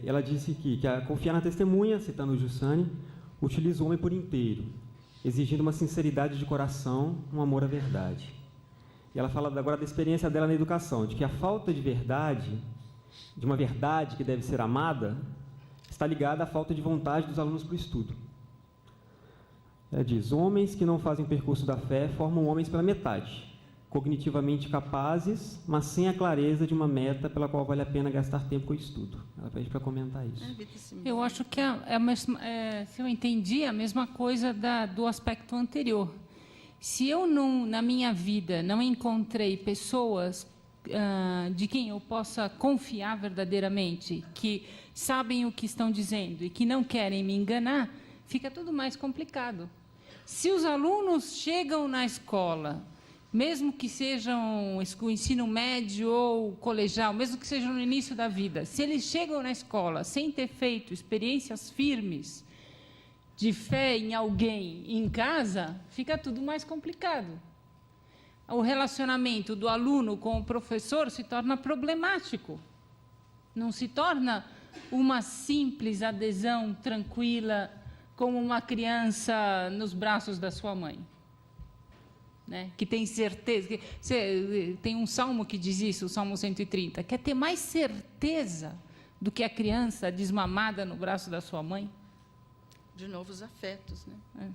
Ela disse que confiar na testemunha, citando o Giussani, utiliza o homem por inteiro, exigindo uma sinceridade de coração, um amor à verdade. E ela fala agora da experiência dela na educação, de que a falta de verdade, de uma verdade que deve ser amada, está ligada à falta de vontade dos alunos para o estudo. Ela diz: homens que não fazem o percurso da fé formam homens pela metade, cognitivamente capazes, mas sem a clareza de uma meta pela qual vale a pena gastar tempo com o estudo. Ela pede para comentar isso. Eu acho que se eu entendi, a mesma coisa do aspecto anterior. Se eu na minha vida não encontrei pessoas de quem eu possa confiar verdadeiramente, que sabem o que estão dizendo e que não querem me enganar, fica tudo mais complicado. Se os alunos chegam na escola, mesmo que sejam o ensino médio ou colegial, mesmo que sejam no início da vida, se eles chegam na escola sem ter feito experiências firmes de fé em alguém em casa, fica tudo mais complicado. O relacionamento do aluno com o professor se torna problemático. Não se torna uma simples adesão tranquila, como uma criança nos braços da sua mãe, né? Que tem certeza. Tem um salmo que diz isso, o Salmo 130. Quer ter mais certeza do que a criança desmamada no braço da sua mãe? De novo, os afetos, né?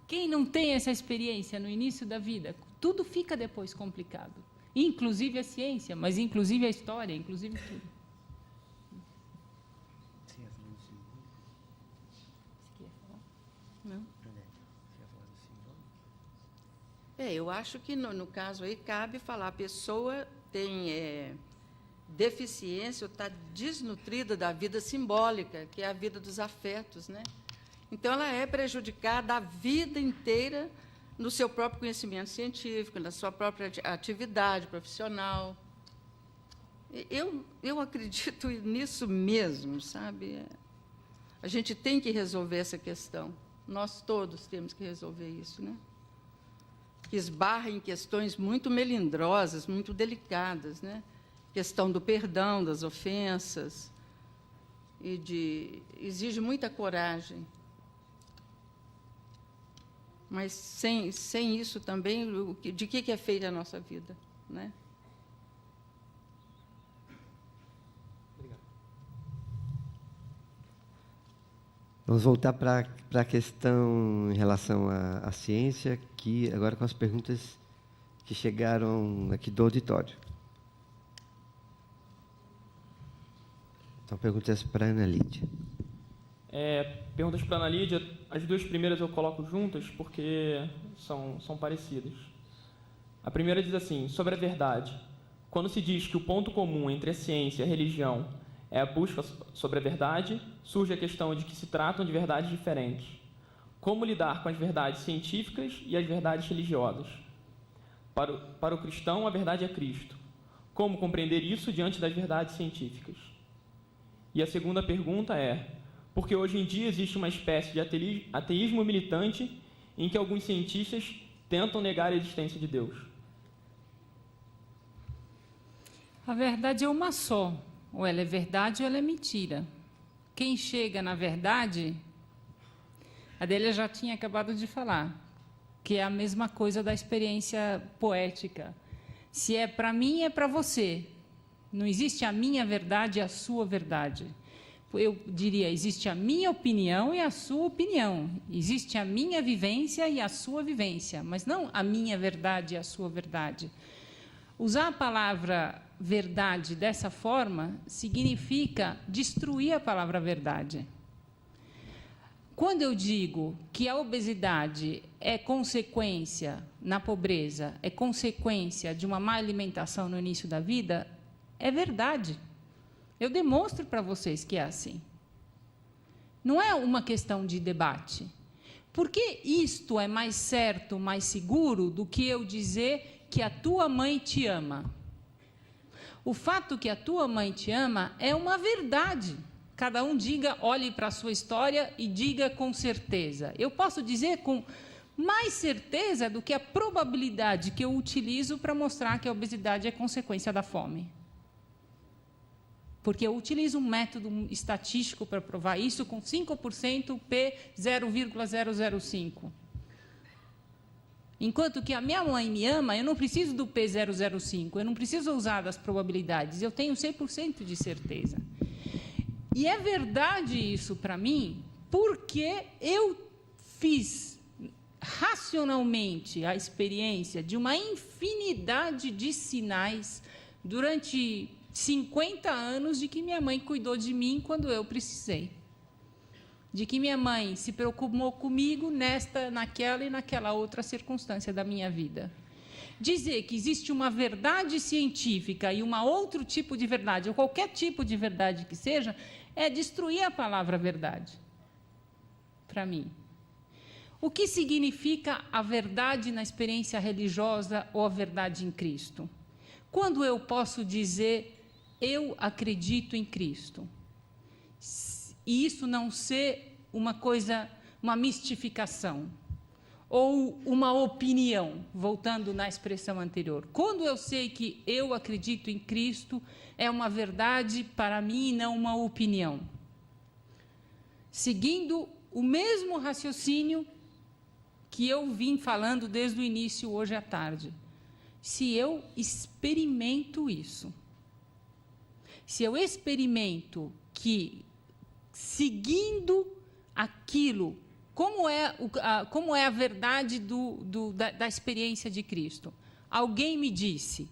Quem não tem essa experiência no início da vida, tudo fica depois complicado. Inclusive a ciência, mas inclusive a história, inclusive tudo. Não? Eu acho que, no caso aí, cabe falar, a pessoa tem deficiência ou está desnutrida da vida simbólica, que é a vida dos afetos, né? Então, ela é prejudicada a vida inteira no seu próprio conhecimento científico, na sua própria atividade profissional. Eu acredito nisso mesmo, sabe? A gente tem que resolver essa questão. Nós todos temos que resolver isso, né? Que esbarra em questões muito melindrosas, muito delicadas, né? Questão do perdão, das ofensas, exige muita coragem. Mas sem isso também, de que é feita a nossa vida, né? Obrigado. Vamos voltar para a questão em relação à ciência, que agora com as perguntas que chegaram aqui do auditório. Então, perguntas para a Ana Lídia. Perguntas para a Ana Lídia, as duas primeiras eu coloco juntas porque são parecidas. A primeira diz assim, sobre a verdade. Quando se diz que o ponto comum entre a ciência e a religião é a busca sobre a verdade, surge a questão de que se tratam de verdades diferentes. Como lidar com as verdades científicas e as verdades religiosas? Para o cristão, a verdade é Cristo. Como compreender isso diante das verdades científicas? E a segunda pergunta é, porque hoje em dia existe uma espécie de ateísmo militante em que alguns cientistas tentam negar a existência de Deus. A verdade é uma só. Ou ela é verdade ou ela é mentira. Quem chega na verdade, a Adélia já tinha acabado de falar, que é a mesma coisa da experiência poética. Se é para mim, é para você. Não existe a minha verdade e a sua verdade. Eu diria, existe a minha opinião e a sua opinião. Existe a minha vivência e a sua vivência, mas não a minha verdade e a sua verdade. Usar a palavra verdade dessa forma significa destruir a palavra verdade. Quando eu digo que a obesidade é consequência, na pobreza, é consequência de uma má alimentação no início da vida, é verdade. Eu demonstro para vocês que é assim. Não é uma questão de debate. Por que isto é mais certo, mais seguro do que eu dizer que a tua mãe te ama? O fato que a tua mãe te ama é uma verdade. Cada um diga, olhe para a sua história e diga com certeza. Eu posso dizer com mais certeza do que a probabilidade que eu utilizo para mostrar que a obesidade é consequência da fome. Porque eu utilizo um método estatístico para provar isso com 5% P 0,005. Enquanto que a minha mãe me ama, eu não preciso do P 005, eu não preciso usar das probabilidades, eu tenho 100% de certeza. E é verdade isso para mim, porque eu fiz racionalmente a experiência de uma infinidade de sinais durante 50 anos de que minha mãe cuidou de mim quando eu precisei. De que minha mãe se preocupou comigo nesta, naquela e naquela outra circunstância da minha vida. Dizer que existe uma verdade científica e um outro tipo de verdade, ou qualquer tipo de verdade que seja, é destruir a palavra verdade, para mim. O que significa a verdade na experiência religiosa ou a verdade em Cristo? Quando eu posso dizer, eu acredito em Cristo, e isso não ser uma coisa, uma mistificação, ou uma opinião, voltando na expressão anterior? Quando eu sei que eu acredito em Cristo, é uma verdade para mim e não uma opinião? Seguindo o mesmo raciocínio que eu vim falando desde o início hoje à tarde. Se eu experimento isso, se eu experimento que, seguindo aquilo, como é a verdade da experiência de Cristo? Alguém me disse,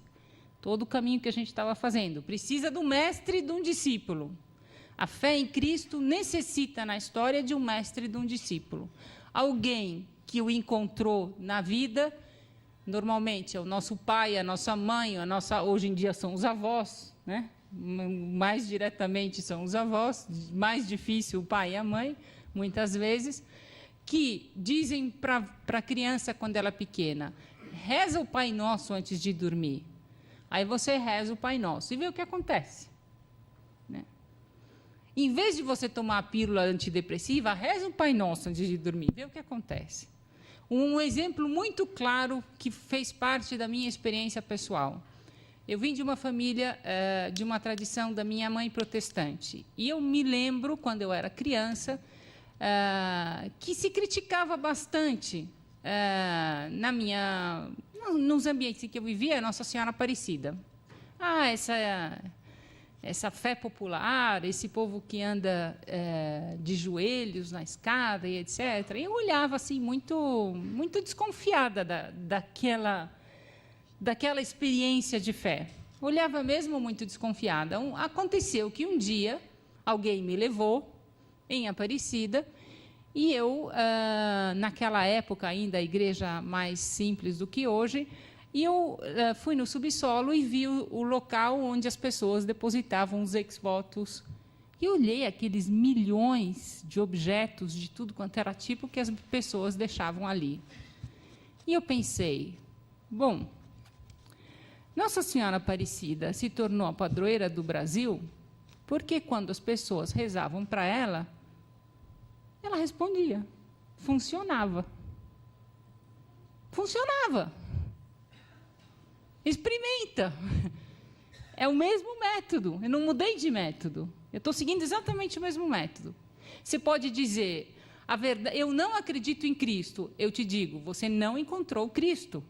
todo o caminho que a gente estava fazendo, precisa do mestre e de um discípulo. A fé em Cristo necessita na história de um mestre e de um discípulo. Alguém que o encontrou na vida, normalmente é o nosso pai, a nossa mãe, hoje em dia são os avós, né? Mais diretamente são os avós, mais difícil o pai e a mãe, muitas vezes, que dizem para a criança quando ela é pequena, reza o Pai Nosso antes de dormir. Aí você reza o Pai Nosso e vê o que acontece. Né? Em vez de você tomar a pílula antidepressiva, reza o Pai Nosso antes de dormir, vê o que acontece. Um exemplo muito claro que fez parte da minha experiência pessoal. Eu vim de uma família, de uma tradição da minha mãe protestante. E eu me lembro, quando eu era criança, que se criticava bastante nos ambientes em que eu vivia, Nossa Senhora Aparecida. Essa fé popular, esse povo que anda de joelhos na escada e etc. Eu olhava assim muito, muito desconfiada daquela experiência de fé. Olhava mesmo muito desconfiada. Aconteceu que um dia alguém me levou em Aparecida, e eu, naquela época ainda a igreja mais simples do que hoje, e eu fui no subsolo e vi o local onde as pessoas depositavam os ex-votos. E olhei aqueles milhões de objetos de tudo quanto era tipo que as pessoas deixavam ali. E eu pensei, bom, Nossa Senhora Aparecida se tornou a padroeira do Brasil porque quando as pessoas rezavam para ela respondia. Funcionava. Funcionava. Experimenta. É o mesmo método. Eu não mudei de método. Eu estou seguindo exatamente o mesmo método. Você pode dizer, a verdade, eu não acredito em Cristo. Eu te digo, você não encontrou Cristo.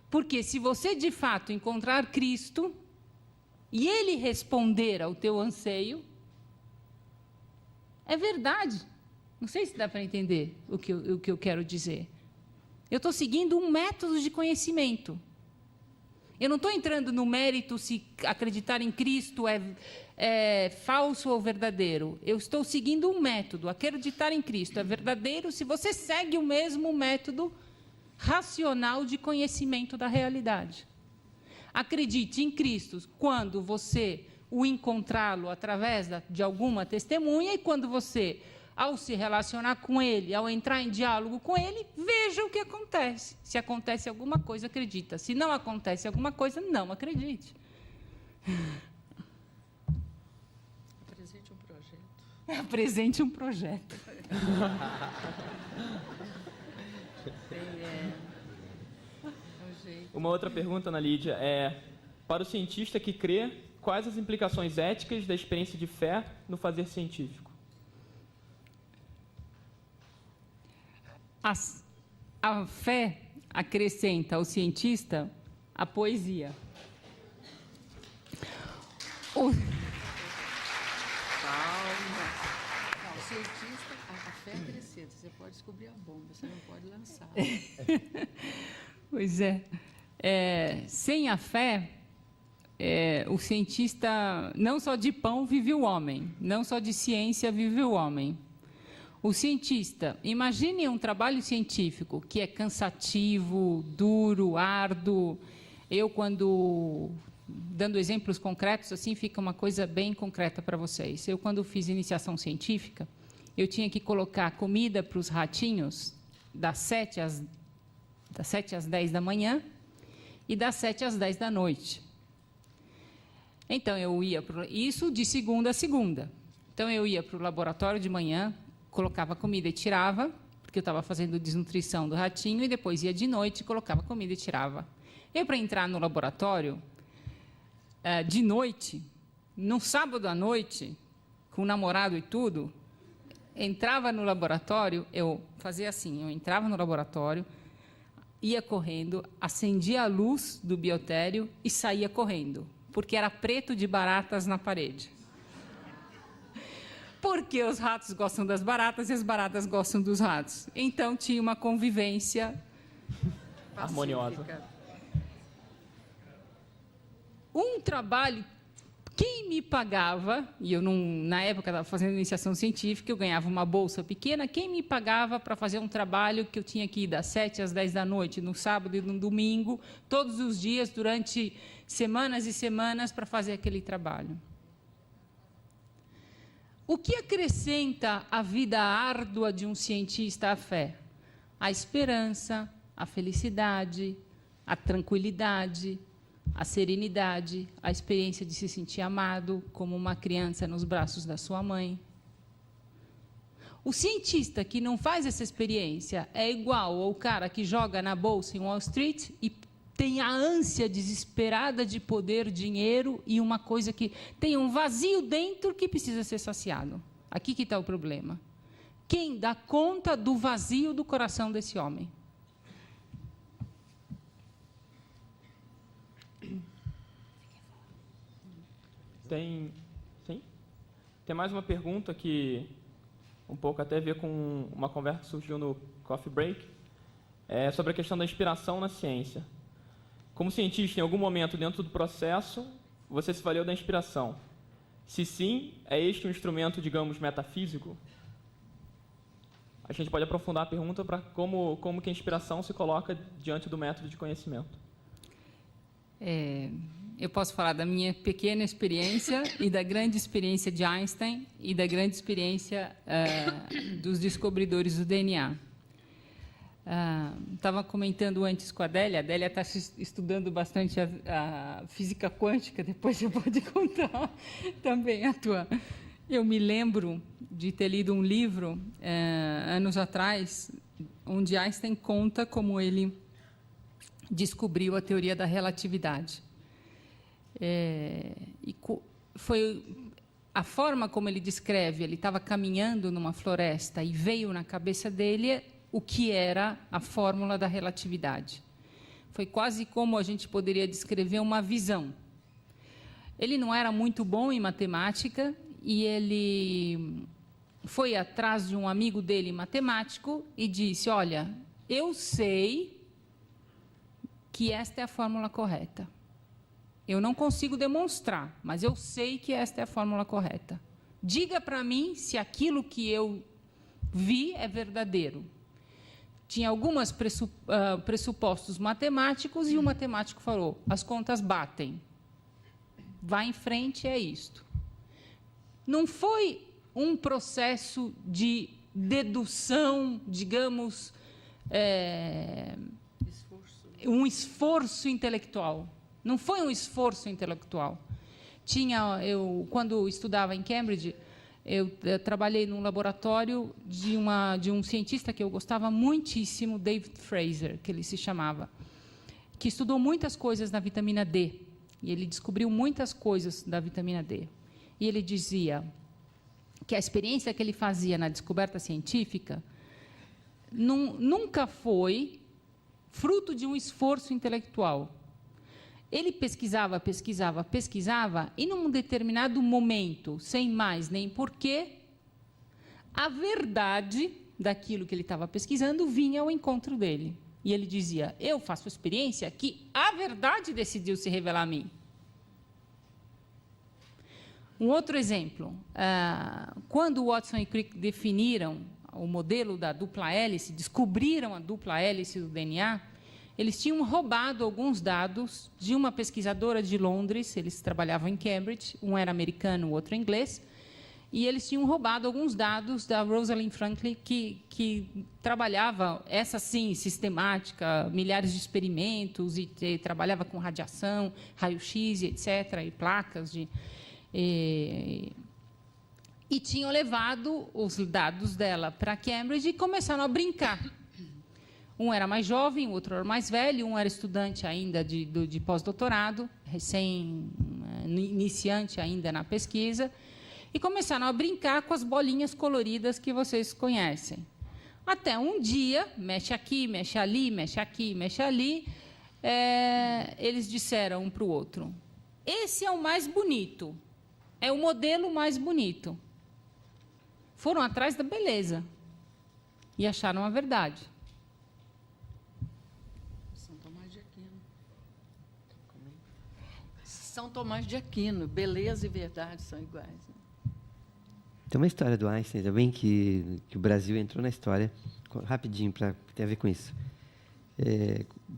Porque se você, de fato, encontrar Cristo e Ele responder ao teu anseio, é verdade. Não sei se dá para entender o que eu quero dizer. Eu estou seguindo um método de conhecimento. Eu não estou entrando no mérito se acreditar em Cristo é falso ou verdadeiro. Eu estou seguindo um método. Acreditar em Cristo é verdadeiro se você segue o mesmo método racional de conhecimento da realidade. Acredite em Cristo quando você o encontrá-lo através de alguma testemunha, e quando você, ao se relacionar com ele, ao entrar em diálogo com ele, veja o que acontece. Se acontece alguma coisa, acredita. Se não acontece alguma coisa, não acredite. Apresente um projeto. Apresente um projeto. Uma outra pergunta, Ana Lídia, é, para o cientista que crê, quais as implicações éticas da experiência de fé no fazer científico? A fé acrescenta ao cientista a poesia. Calma. Não, o cientista, a fé acrescenta. Você pode descobrir a bomba, você não pode lançar. Pois é. Sem a fé, o cientista, não só de pão vive o homem, não só de ciência vive o homem. O cientista, imagine um trabalho científico que é cansativo, duro, árduo. Eu, dando exemplos concretos, assim fica uma coisa bem concreta para vocês. Eu, quando fiz iniciação científica, eu tinha que colocar comida para os ratinhos das 7 às 10 da manhã e das 7 às 10 da noite. Então, eu ia isso de segunda a segunda. Então, eu ia para o laboratório de manhã, colocava comida e tirava, porque eu estava fazendo desnutrição do ratinho, e depois ia de noite, colocava comida e tirava. Eu, para entrar no laboratório, de noite, no sábado à noite, com o namorado e tudo, entrava no laboratório, eu fazia assim, eu entrava no laboratório, ia correndo, acendia a luz do biotério e saía correndo, porque era preto de baratas na parede. Porque os ratos gostam das baratas e as baratas gostam dos ratos. Então, tinha uma convivência harmoniosa. Um trabalho, quem me pagava, e eu não, na época estava fazendo iniciação científica, eu ganhava uma bolsa pequena, quem me pagava para fazer um trabalho que eu tinha que ir das 7 às 10 da noite, no sábado e no domingo, todos os dias, durante semanas e semanas, para fazer aquele trabalho. O que acrescenta a vida árdua de um cientista à fé? A esperança, a felicidade, a tranquilidade, a serenidade, a experiência de se sentir amado, como uma criança nos braços da sua mãe. O cientista que não faz essa experiência é igual ao cara que joga na bolsa em Wall Street e tem a ânsia desesperada de poder, dinheiro e uma coisa que tem um vazio dentro que precisa ser saciado. Aqui que está o problema. Quem dá conta do vazio do coração desse homem? Tem mais uma pergunta que um pouco até a ver com uma conversa que surgiu no Coffee Break, sobre a questão da inspiração na ciência. Como cientista, em algum momento dentro do processo, você se valeu da inspiração? Se sim, é este um instrumento, digamos, metafísico? A gente pode aprofundar a pergunta para como que a inspiração se coloca diante do método de conhecimento. Eu posso falar da minha pequena experiência e da grande experiência de Einstein e da grande experiência dos descobridores do DNA. Estava comentando antes com a Adélia está estudando bastante a física quântica, depois você pode contar também a tua. Eu me lembro de ter lido um livro, anos atrás, onde Einstein conta como ele descobriu a teoria da relatividade. Foi a forma como ele descreve, ele estava caminhando numa floresta e veio na cabeça dele o que era a fórmula da relatividade. Foi quase como a gente poderia descrever uma visão. Ele não era muito bom em matemática e ele foi atrás de um amigo dele, matemático, e disse, olha, eu sei que esta é a fórmula correta. Eu não consigo demonstrar, mas eu sei que esta é a fórmula correta. Diga para mim se aquilo que eu vi é verdadeiro. Tinha alguns pressupostos matemáticos e o matemático falou, as contas batem. Vai em frente, é isto. Não foi um processo de dedução, digamos, um esforço intelectual. Não foi um esforço intelectual. Quando estudava em Cambridge, eu trabalhei num laboratório de um cientista que eu gostava muitíssimo, David Fraser, que ele se chamava, que estudou muitas coisas na vitamina D. E ele descobriu muitas coisas da vitamina D. E ele dizia que a experiência que ele fazia na descoberta científica nunca foi fruto de um esforço intelectual. Ele pesquisava, e num determinado momento, sem mais nem porquê, a verdade daquilo que ele estava pesquisando vinha ao encontro dele. E ele dizia, eu faço a experiência que a verdade decidiu se revelar a mim. Um outro exemplo, quando Watson e Crick definiram o modelo da dupla hélice, descobriram a dupla hélice do DNA, eles tinham roubado alguns dados de uma pesquisadora de Londres, eles trabalhavam em Cambridge, um era americano, o outro inglês, e eles tinham roubado alguns dados da Rosalind Franklin, que trabalhava, essa sim, sistemática, milhares de experimentos, e trabalhava com radiação, raio-x, etc., e placas de... e tinham levado os dados dela para Cambridge e começaram a brincar. Um era mais jovem, o outro era mais velho, um era estudante ainda de pós-doutorado, iniciante ainda na pesquisa, e começaram a brincar com as bolinhas coloridas que vocês conhecem. Até um dia, mexe aqui, mexe ali, mexe aqui, mexe ali, eles disseram um para o outro: esse é o mais bonito, é o modelo mais bonito. Foram atrás da beleza e acharam a verdade. São Tomás de Aquino. São Tomás de Aquino, beleza e verdade são iguais. Né? Tem uma história do Einstein também, que o Brasil entrou na história, rapidinho, tem a ver com isso.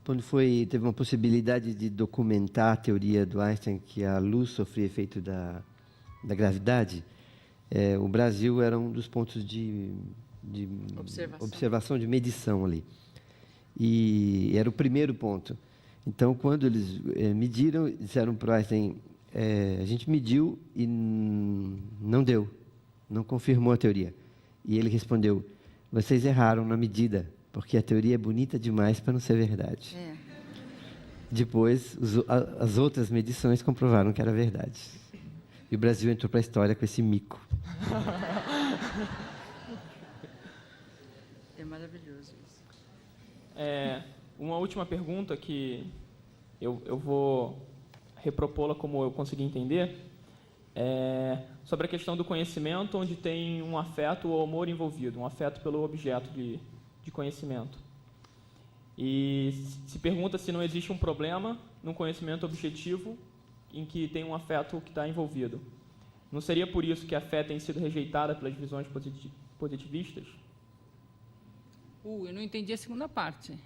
Quando teve uma possibilidade de documentar a teoria do Einstein, que a luz sofria efeito da gravidade, o Brasil era um dos pontos de observação, de medição ali. E era o primeiro ponto. Então, quando eles mediram, disseram para o Einstein, a gente mediu e não deu, não confirmou a teoria. E ele respondeu: vocês erraram na medida, porque a teoria é bonita demais para não ser verdade. Depois, as outras medições comprovaram que era verdade. E o Brasil entrou para a história com esse mico. É maravilhoso isso. Uma última pergunta que eu vou repropô-la como eu consegui entender, sobre a questão do conhecimento, onde tem um afeto ou amor envolvido, um afeto pelo objeto de conhecimento. E se pergunta se não existe um problema num conhecimento objetivo em que tem um afeto que está envolvido. Não seria por isso que a fé tem sido rejeitada pelas visões positivistas? Eu não entendi a segunda parte.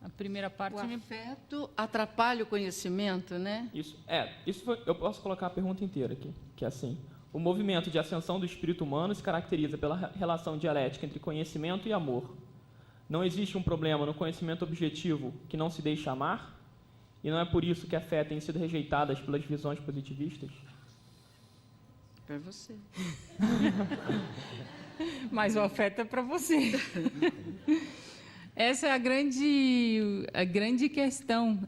A primeira parte... O afeto atrapalha o conhecimento, né? Eu posso colocar a pergunta inteira aqui, que é assim: o movimento de ascensão do espírito humano se caracteriza pela relação dialética entre conhecimento e amor. Não existe um problema no conhecimento objetivo que não se deixa amar? E não é por isso que a fé tem sido rejeitada pelas visões positivistas? Para você. Mas o afeto é para você. Essa é a grande questão.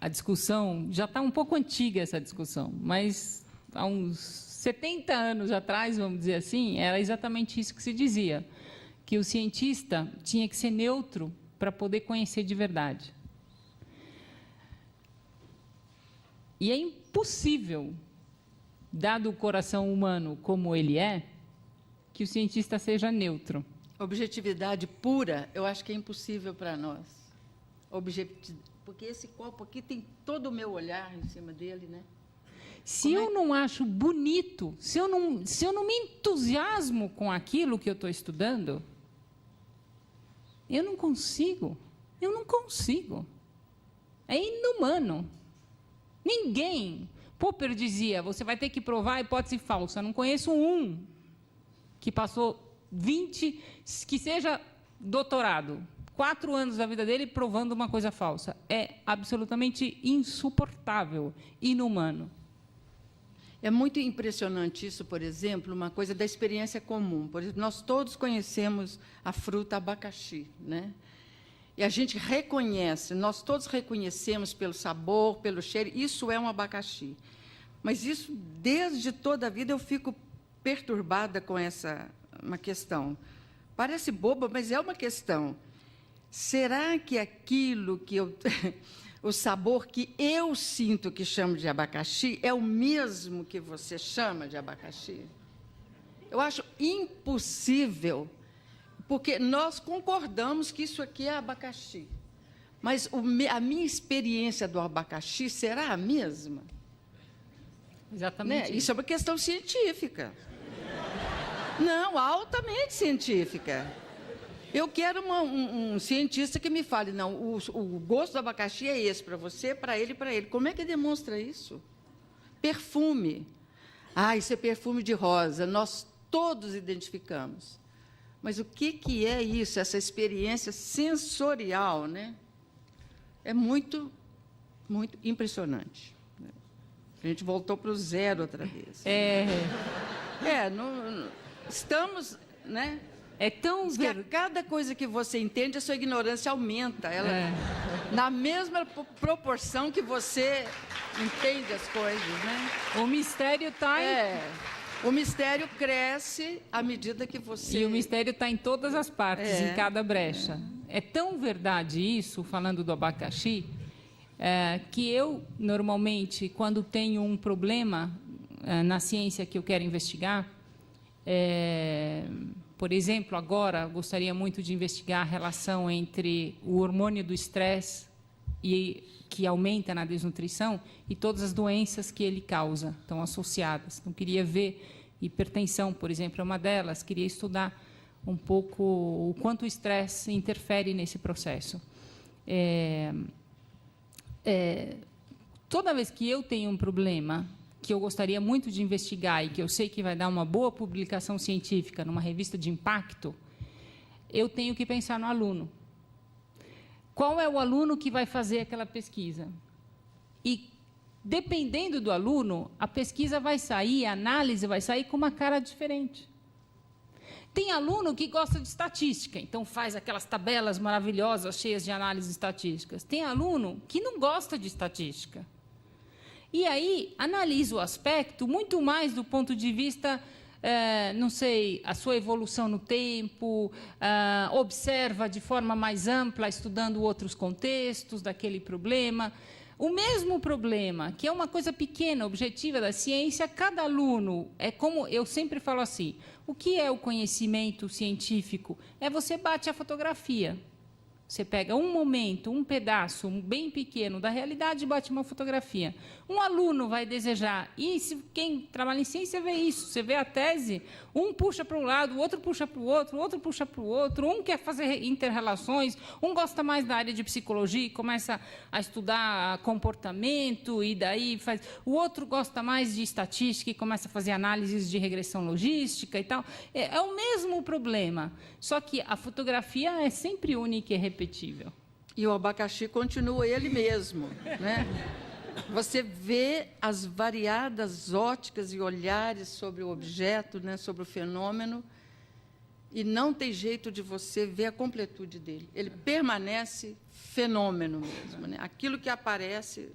A discussão já está um pouco antiga, essa discussão, mas há uns 70 anos atrás, vamos dizer assim, era exatamente isso que se dizia, que o cientista tinha que ser neutro para poder conhecer de verdade. E é impossível, dado o coração humano como ele é, que o cientista seja neutro. Objetividade pura, eu acho que é impossível para nós. Porque esse copo aqui tem todo o meu olhar em cima dele, né? Se eu não acho bonito, se eu não me entusiasmo com aquilo que eu estou estudando, eu não consigo. É inumano. Ninguém. Popper dizia: você vai ter que provar a hipótese falsa. Não conheço um que passou 20, que seja doutorado, 4 anos da vida dele provando uma coisa falsa. É absolutamente insuportável, inumano. É muito impressionante isso, por exemplo, uma coisa da experiência comum. Por exemplo, nós todos conhecemos a fruta abacaxi, né? E a gente reconhece, nós todos reconhecemos pelo sabor, pelo cheiro, isso é um abacaxi. Mas isso, desde toda a vida, eu fico perturbada com uma questão. Parece boba, mas é uma questão. Será que aquilo que o sabor que eu sinto que chamo de abacaxi é o mesmo que você chama de abacaxi? Eu acho impossível, porque nós concordamos que isso aqui é abacaxi. Mas a minha experiência do abacaxi será a mesma? Exatamente. Né? Isso é uma questão científica. Não, altamente científica. Eu quero um cientista que me fale, não, o gosto do abacaxi é esse para você, para ele e para ele. Como é que demonstra isso? Perfume. Isso é perfume de rosa. Nós todos identificamos. Mas o que é isso, essa experiência sensorial, né? É muito, muito impressionante. A gente voltou para o zero outra vez. Estamos, né? É tão Diz que a cada coisa que você entende, a sua ignorância aumenta. Ela, na mesma proporção que você entende as coisas, né? O mistério está O mistério cresce à medida que você... E o mistério está em todas as partes, em cada brecha. É tão verdade isso, falando do abacaxi, que eu, normalmente, quando tenho um problema na ciência que eu quero investigar, por exemplo, agora, gostaria muito de investigar a relação entre o hormônio do estresse, que aumenta na desnutrição, e todas as doenças que ele causa, estão associadas. Então, queria ver hipertensão, por exemplo, é uma delas. Queria estudar um pouco o quanto o estresse interfere nesse processo. Toda vez que eu tenho um problema que eu gostaria muito de investigar e que eu sei que vai dar uma boa publicação científica numa revista de impacto, eu tenho que pensar no aluno. Qual é o aluno que vai fazer aquela pesquisa? E, dependendo do aluno, a pesquisa vai sair, a análise vai sair com uma cara diferente. Tem aluno que gosta de estatística, então faz aquelas tabelas maravilhosas, cheias de análises estatísticas. Tem aluno que não gosta de estatística. E aí, analisa o aspecto muito mais do ponto de vista, não sei, a sua evolução no tempo, observa de forma mais ampla, estudando outros contextos daquele problema. O mesmo problema, que é uma coisa pequena, objetiva da ciência, cada aluno, é como eu sempre falo assim, o que é o conhecimento científico? Você bate a fotografia. Você pega um momento, um pedaço bem pequeno da realidade e bate uma fotografia. Um aluno vai desejar, e quem trabalha em ciência vê isso, você vê a tese, um puxa para um lado, o outro puxa para o outro, o outro puxa para o outro, um quer fazer inter-relações, um gosta mais da área de psicologia e começa a estudar comportamento, e daí faz... O outro gosta mais de estatística e começa a fazer análises de regressão logística e tal. É o mesmo problema, só que a fotografia é sempre única e repetível. E o abacaxi continua ele mesmo, né? Você vê as variadas óticas e olhares sobre o objeto, né, sobre o fenômeno, e não tem jeito de você ver a completude dele. Ele permanece fenômeno mesmo, né? Aquilo que aparece.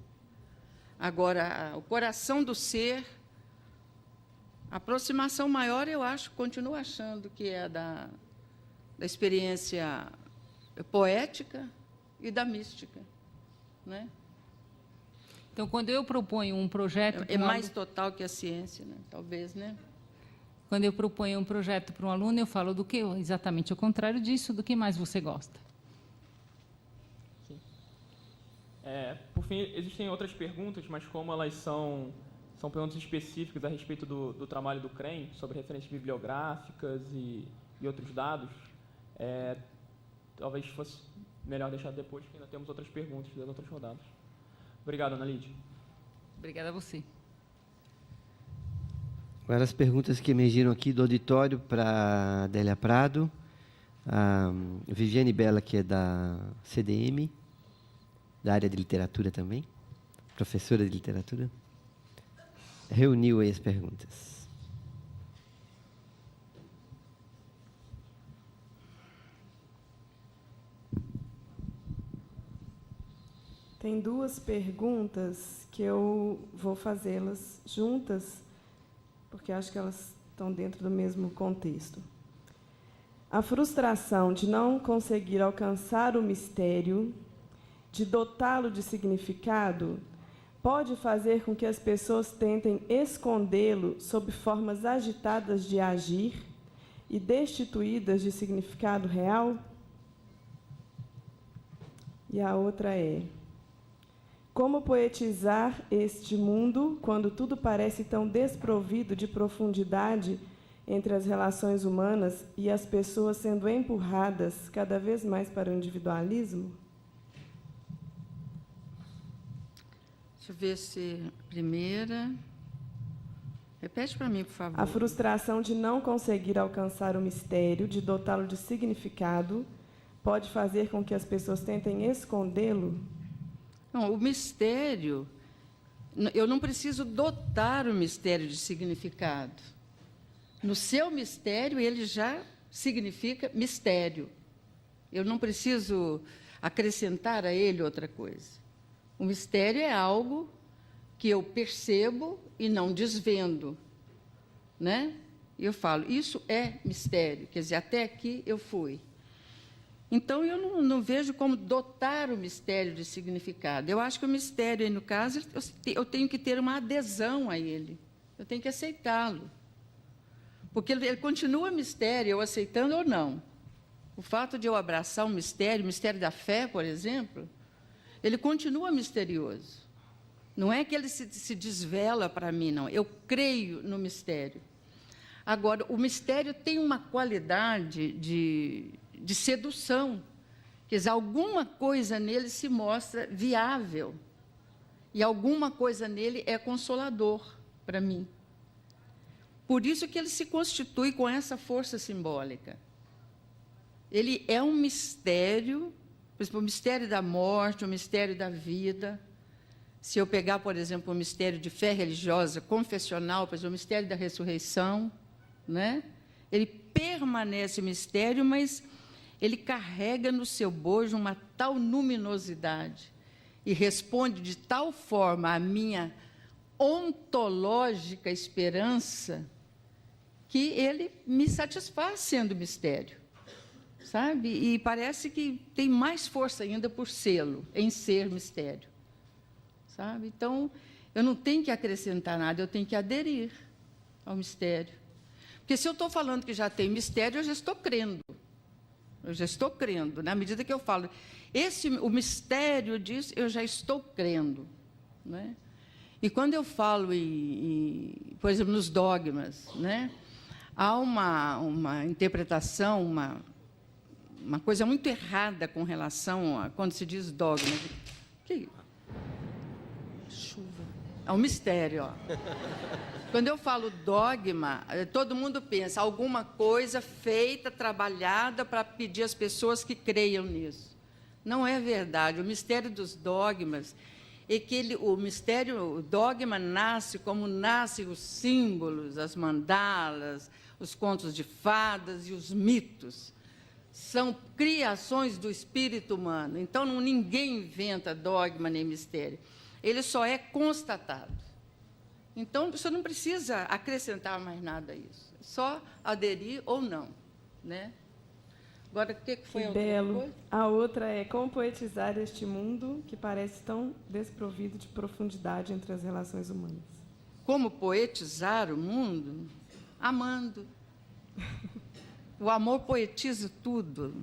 Agora, o coração do ser, a aproximação maior, eu acho, continuo achando que é da experiência poética e da mística, né? Então, quando eu proponho um projeto... É mais total que a ciência, né? Talvez, né? Quando eu proponho um projeto para um aluno, eu falo do que exatamente o contrário disso, do que mais você gosta. Sim. Por fim, existem outras perguntas, mas como elas são perguntas específicas a respeito do trabalho do CREM, sobre referências bibliográficas e outros dados, talvez fosse melhor deixar depois, porque ainda temos outras perguntas das outras rodadas. Obrigado, Ana Lídia. Obrigada a você. Agora as perguntas que emergiram aqui do auditório para Adélia Prado, a Viviane Bella, que é da CDM, da área de literatura também, professora de literatura, reuniu aí as perguntas. Tem duas perguntas que eu vou fazê-las juntas, porque acho que elas estão dentro do mesmo contexto. A frustração de não conseguir alcançar o mistério, de dotá-lo de significado, pode fazer com que as pessoas tentem escondê-lo sob formas agitadas de agir e destituídas de significado real? E a outra é: como poetizar este mundo quando tudo parece tão desprovido de profundidade entre as relações humanas e as pessoas sendo empurradas cada vez mais para o individualismo? Deixa eu ver se... Primeira... Repete para mim, por favor. A frustração de não conseguir alcançar o mistério, de dotá-lo de significado, pode fazer com que as pessoas tentem escondê-lo? Não, o mistério eu não preciso dotar o mistério de significado. No seu mistério, ele já significa mistério. Eu não preciso acrescentar a ele outra coisa. O mistério é algo que eu percebo e não desvendo, né? E eu falo, isso é mistério, quer dizer, até aqui eu fui. Então, eu não vejo como dotar o mistério de significado. Eu acho que o mistério, aí, no caso, eu tenho que ter uma adesão a ele. Eu tenho que aceitá-lo. Porque ele continua mistério, eu aceitando ou não. O fato de eu abraçar o mistério da fé, por exemplo, ele continua misterioso. Não é que ele se desvela para mim, não. Eu creio no mistério. Agora, o mistério tem uma qualidade de sedução. Quer dizer, alguma coisa nele se mostra viável. E alguma coisa nele é consolador para mim. Por isso que ele se constitui com essa força simbólica. Ele é um mistério, por exemplo, o mistério da morte, o mistério da vida. Se eu pegar, por exemplo, o mistério de fé religiosa, confessional, por exemplo, o mistério da ressurreição, né? Ele permanece mistério, mas ele carrega no seu bojo uma tal luminosidade e responde de tal forma à minha ontológica esperança que ele me satisfaz sendo mistério, sabe? E parece que tem mais força ainda por sê-lo, em ser mistério, sabe? Então, eu não tenho que acrescentar nada, eu tenho que aderir ao mistério. Porque se eu estou falando que já tem mistério, eu já estou crendo. Eu já estou crendo. Na medida que eu falo, o mistério disso, eu já estou crendo, né? E quando eu falo, por exemplo, nos dogmas, né? Há uma interpretação, uma coisa muito errada com relação a quando se diz dogma. Que chuva. É um mistério, ó. Quando eu falo dogma, todo mundo pensa alguma coisa feita, trabalhada para pedir às pessoas que creiam nisso. Não é verdade. O mistério dos dogmas é que o dogma nasce como nascem os símbolos, as mandalas, os contos de fadas e os mitos. São criações do espírito humano. Então, ninguém inventa dogma nem mistério. Ele só é constatado. Então, você não precisa acrescentar mais nada a isso. É só aderir ou não, né? Agora, o que foi a outra coisa? A outra é como poetizar este mundo que parece tão desprovido de profundidade entre as relações humanas. Como poetizar o mundo? Amando. O amor poetiza tudo,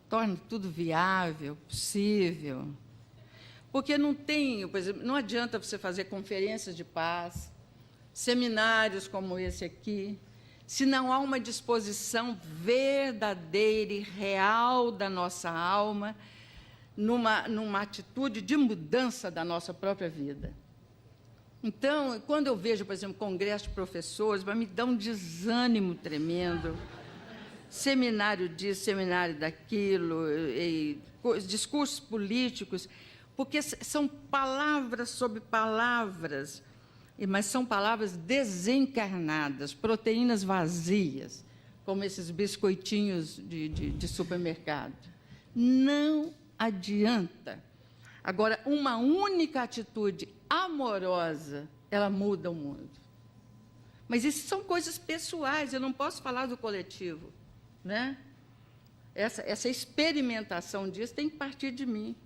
torna tudo viável, possível. Porque não tem, por exemplo, não adianta você fazer conferências de paz, seminários como esse aqui, se não há uma disposição verdadeira e real da nossa alma, numa atitude de mudança da nossa própria vida. Então, quando eu vejo, por exemplo, congresso de professores, me dá um desânimo tremendo, seminário disso, seminário daquilo, discursos políticos, porque são palavras sobre palavras, mas são palavras desencarnadas, proteínas vazias, como esses biscoitinhos de supermercado. Não adianta. Agora, uma única atitude amorosa, ela muda o mundo. Mas isso são coisas pessoais, eu não posso falar do coletivo, né? Essa experimentação disso tem que partir de mim,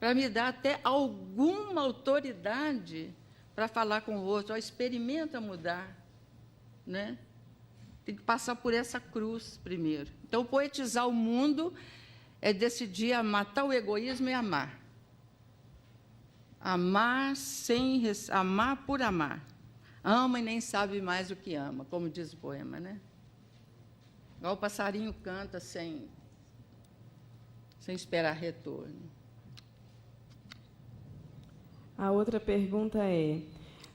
para me dar até alguma autoridade para falar com o outro. Experimenta mudar, né? Tem que passar por essa cruz primeiro. Então, poetizar o mundo é decidir a matar o egoísmo e amar. Amar por amar. Ama e nem sabe mais o que ama, como diz o poema, né? Igual o passarinho canta sem esperar retorno. A outra pergunta é: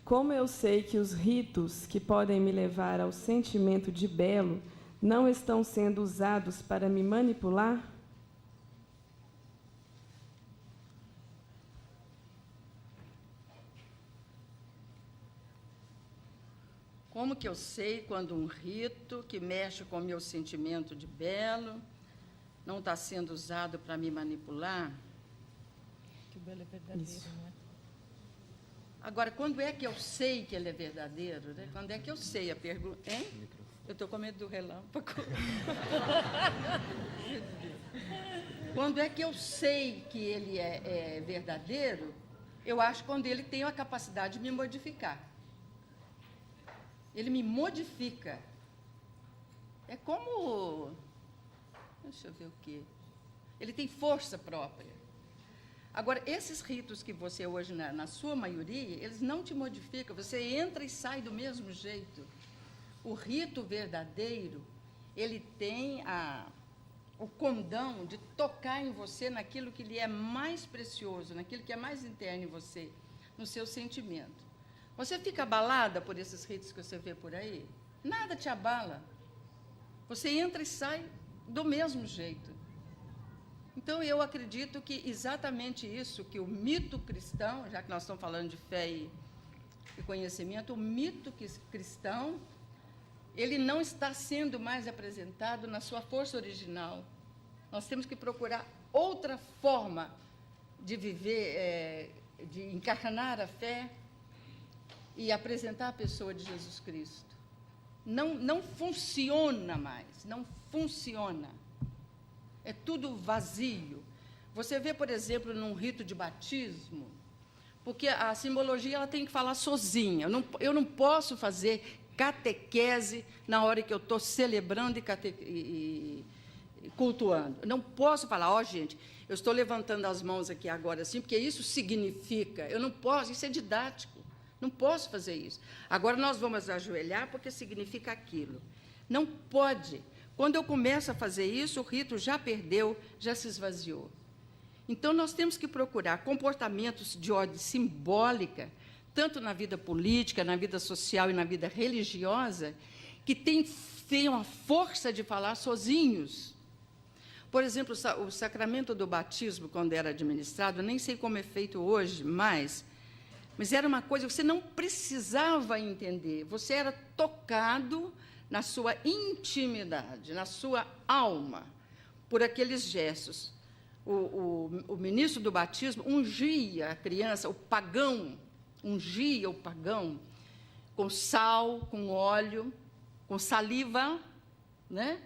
como eu sei que os ritos que podem me levar ao sentimento de belo não estão sendo usados para me manipular? Como que eu sei quando um rito que mexe com o meu sentimento de belo não está sendo usado para me manipular? Que o belo é verdadeiro, não é? Agora, quando é que eu sei que ele é verdadeiro? Né? Quando é que eu sei a pergunta? Hein? Eu estou com medo do relâmpago. Quando é que eu sei que ele é verdadeiro? Eu acho quando ele tem a capacidade de me modificar. Ele me modifica. É como... Deixa eu ver o quê? Ele tem força própria. Agora, esses ritos que você hoje, na sua maioria, eles não te modificam. Você entra e sai do mesmo jeito. O rito verdadeiro, ele tem o condão de tocar em você naquilo que lhe é mais precioso, naquilo que é mais interno em você, no seu sentimento. Você fica abalada por esses ritos que você vê por aí? Nada te abala. Você entra e sai do mesmo jeito. Então, eu acredito que exatamente isso, que o mito cristão, já que nós estamos falando de fé e conhecimento, o mito cristão, ele não está sendo mais apresentado na sua força original. Nós temos que procurar outra forma de viver, de encarnar a fé e apresentar a pessoa de Jesus Cristo. Não funciona mais, não funciona. É tudo vazio. Você vê, por exemplo, num rito de batismo, porque a simbologia ela tem que falar sozinha. Eu não posso fazer catequese na hora que eu estou celebrando e cultuando. Eu não posso falar, gente, eu estou levantando as mãos aqui agora assim, porque isso significa. Eu não posso, isso é didático. Não posso fazer isso. Agora nós vamos ajoelhar porque significa aquilo. Não pode. Quando eu começo a fazer isso, o rito já perdeu, já se esvaziou. Então, nós temos que procurar comportamentos de ordem simbólica, tanto na vida política, na vida social e na vida religiosa, que tenham a força de falar sozinhos. Por exemplo, o sacramento do batismo, quando era administrado, eu nem sei como é feito hoje, mas era uma coisa que você não precisava entender, você era tocado na sua intimidade, na sua alma, por aqueles gestos. O ministro do batismo ungia a criança, o pagão, ungia o pagão com sal, com óleo, com saliva, né?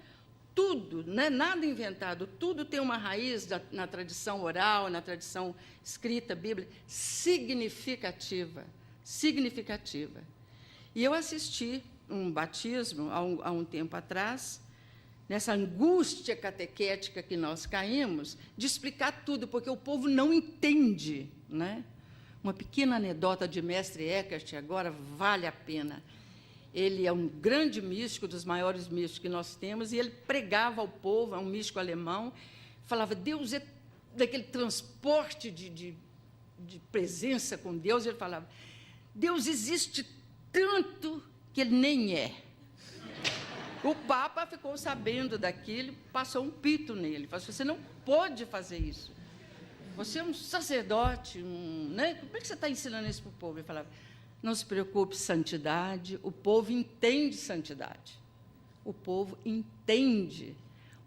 Tudo, né? Nada inventado, tudo tem uma raiz na tradição oral, na tradição escrita, bíblica, significativa. E eu assisti um batismo, há um tempo atrás, nessa angústia catequética que nós caímos, de explicar tudo, porque o povo não entende. Né? Uma pequena anedota de mestre Eckhart, agora vale a pena. Ele é um grande místico, dos maiores místicos que nós temos, e ele pregava ao povo, é um místico alemão, falava, Deus é daquele transporte de presença com Deus, ele falava, Deus existe tanto que ele nem é. O Papa ficou sabendo daquilo, passou um pito nele, falou, você não pode fazer isso. Você é um sacerdote, né? Como é que você está ensinando isso para o povo? Ele falava, não se preocupe, santidade, o povo entende santidade. O povo entende.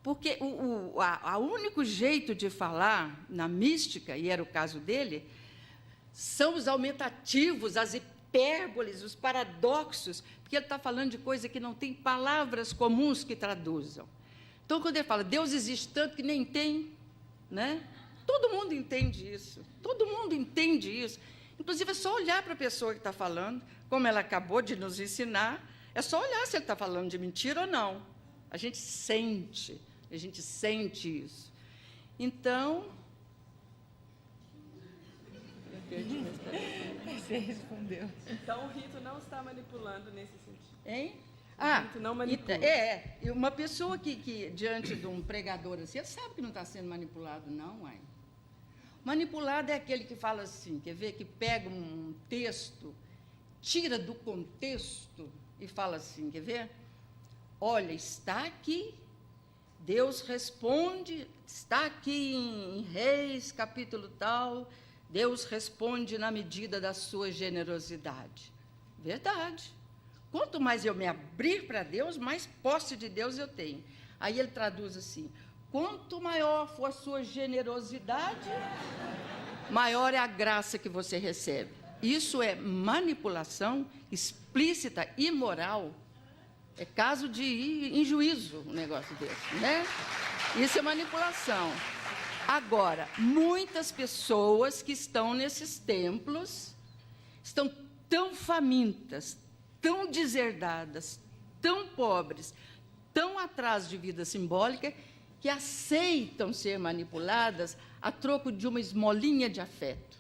Porque o único jeito de falar na mística, e era o caso dele, são os aumentativos, as hipérboles, os paradoxos, porque ele está falando de coisa que não tem palavras comuns que traduzam. Então, quando ele fala, Deus existe tanto que nem tem, né? Todo mundo entende isso, todo mundo entende isso. Inclusive, é só olhar para a pessoa que está falando, como ela acabou de nos ensinar, é só olhar se ele está falando de mentira ou não. A gente sente isso. Então... Você respondeu. Então, o rito não está manipulando nesse sentido. Hein? O rito não manipula. E uma pessoa que diante de um pregador assim, ele sabe que não está sendo manipulado, não, uai. Manipulado é aquele que fala assim, quer ver, que pega um texto, tira do contexto e fala assim, quer ver? Olha, está aqui, Deus responde, está aqui em Reis, capítulo tal, Deus responde na medida da sua generosidade. Verdade. quanto mais eu me abrir para Deus, mais posse de Deus eu tenho. Aí ele traduz assim: quanto maior for a sua generosidade, maior é a graça que você recebe. Isso é manipulação explícita, imoral. É caso de ir em juízo um negócio desse, né? Isso é manipulação. Agora, muitas pessoas que estão nesses templos estão tão famintas, tão deserdadas, tão pobres, tão atrás de vida simbólica, que aceitam ser manipuladas a troco de uma esmolinha de afeto.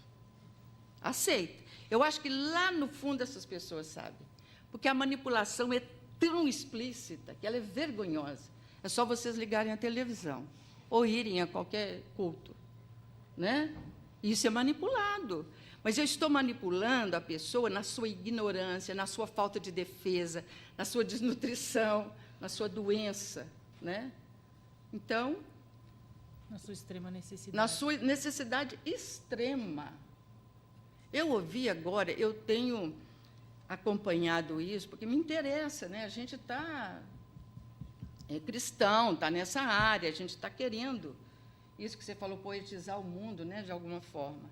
Aceita. Eu acho que lá no fundo essas pessoas sabem, porque a manipulação é tão explícita que ela é vergonhosa. É só vocês ligarem a televisão ou irem a qualquer culto, né? Isso é manipulado. Mas eu estou manipulando a pessoa na sua ignorância, na sua falta de defesa, na sua desnutrição, na sua doença, né? Então, Na sua extrema necessidade. na sua necessidade extrema. Eu ouvi agora, eu tenho acompanhado isso, porque me interessa, né? A gente está cristão, está nessa área, a gente está querendo, isso que você falou, poetizar o mundo, né? De alguma forma.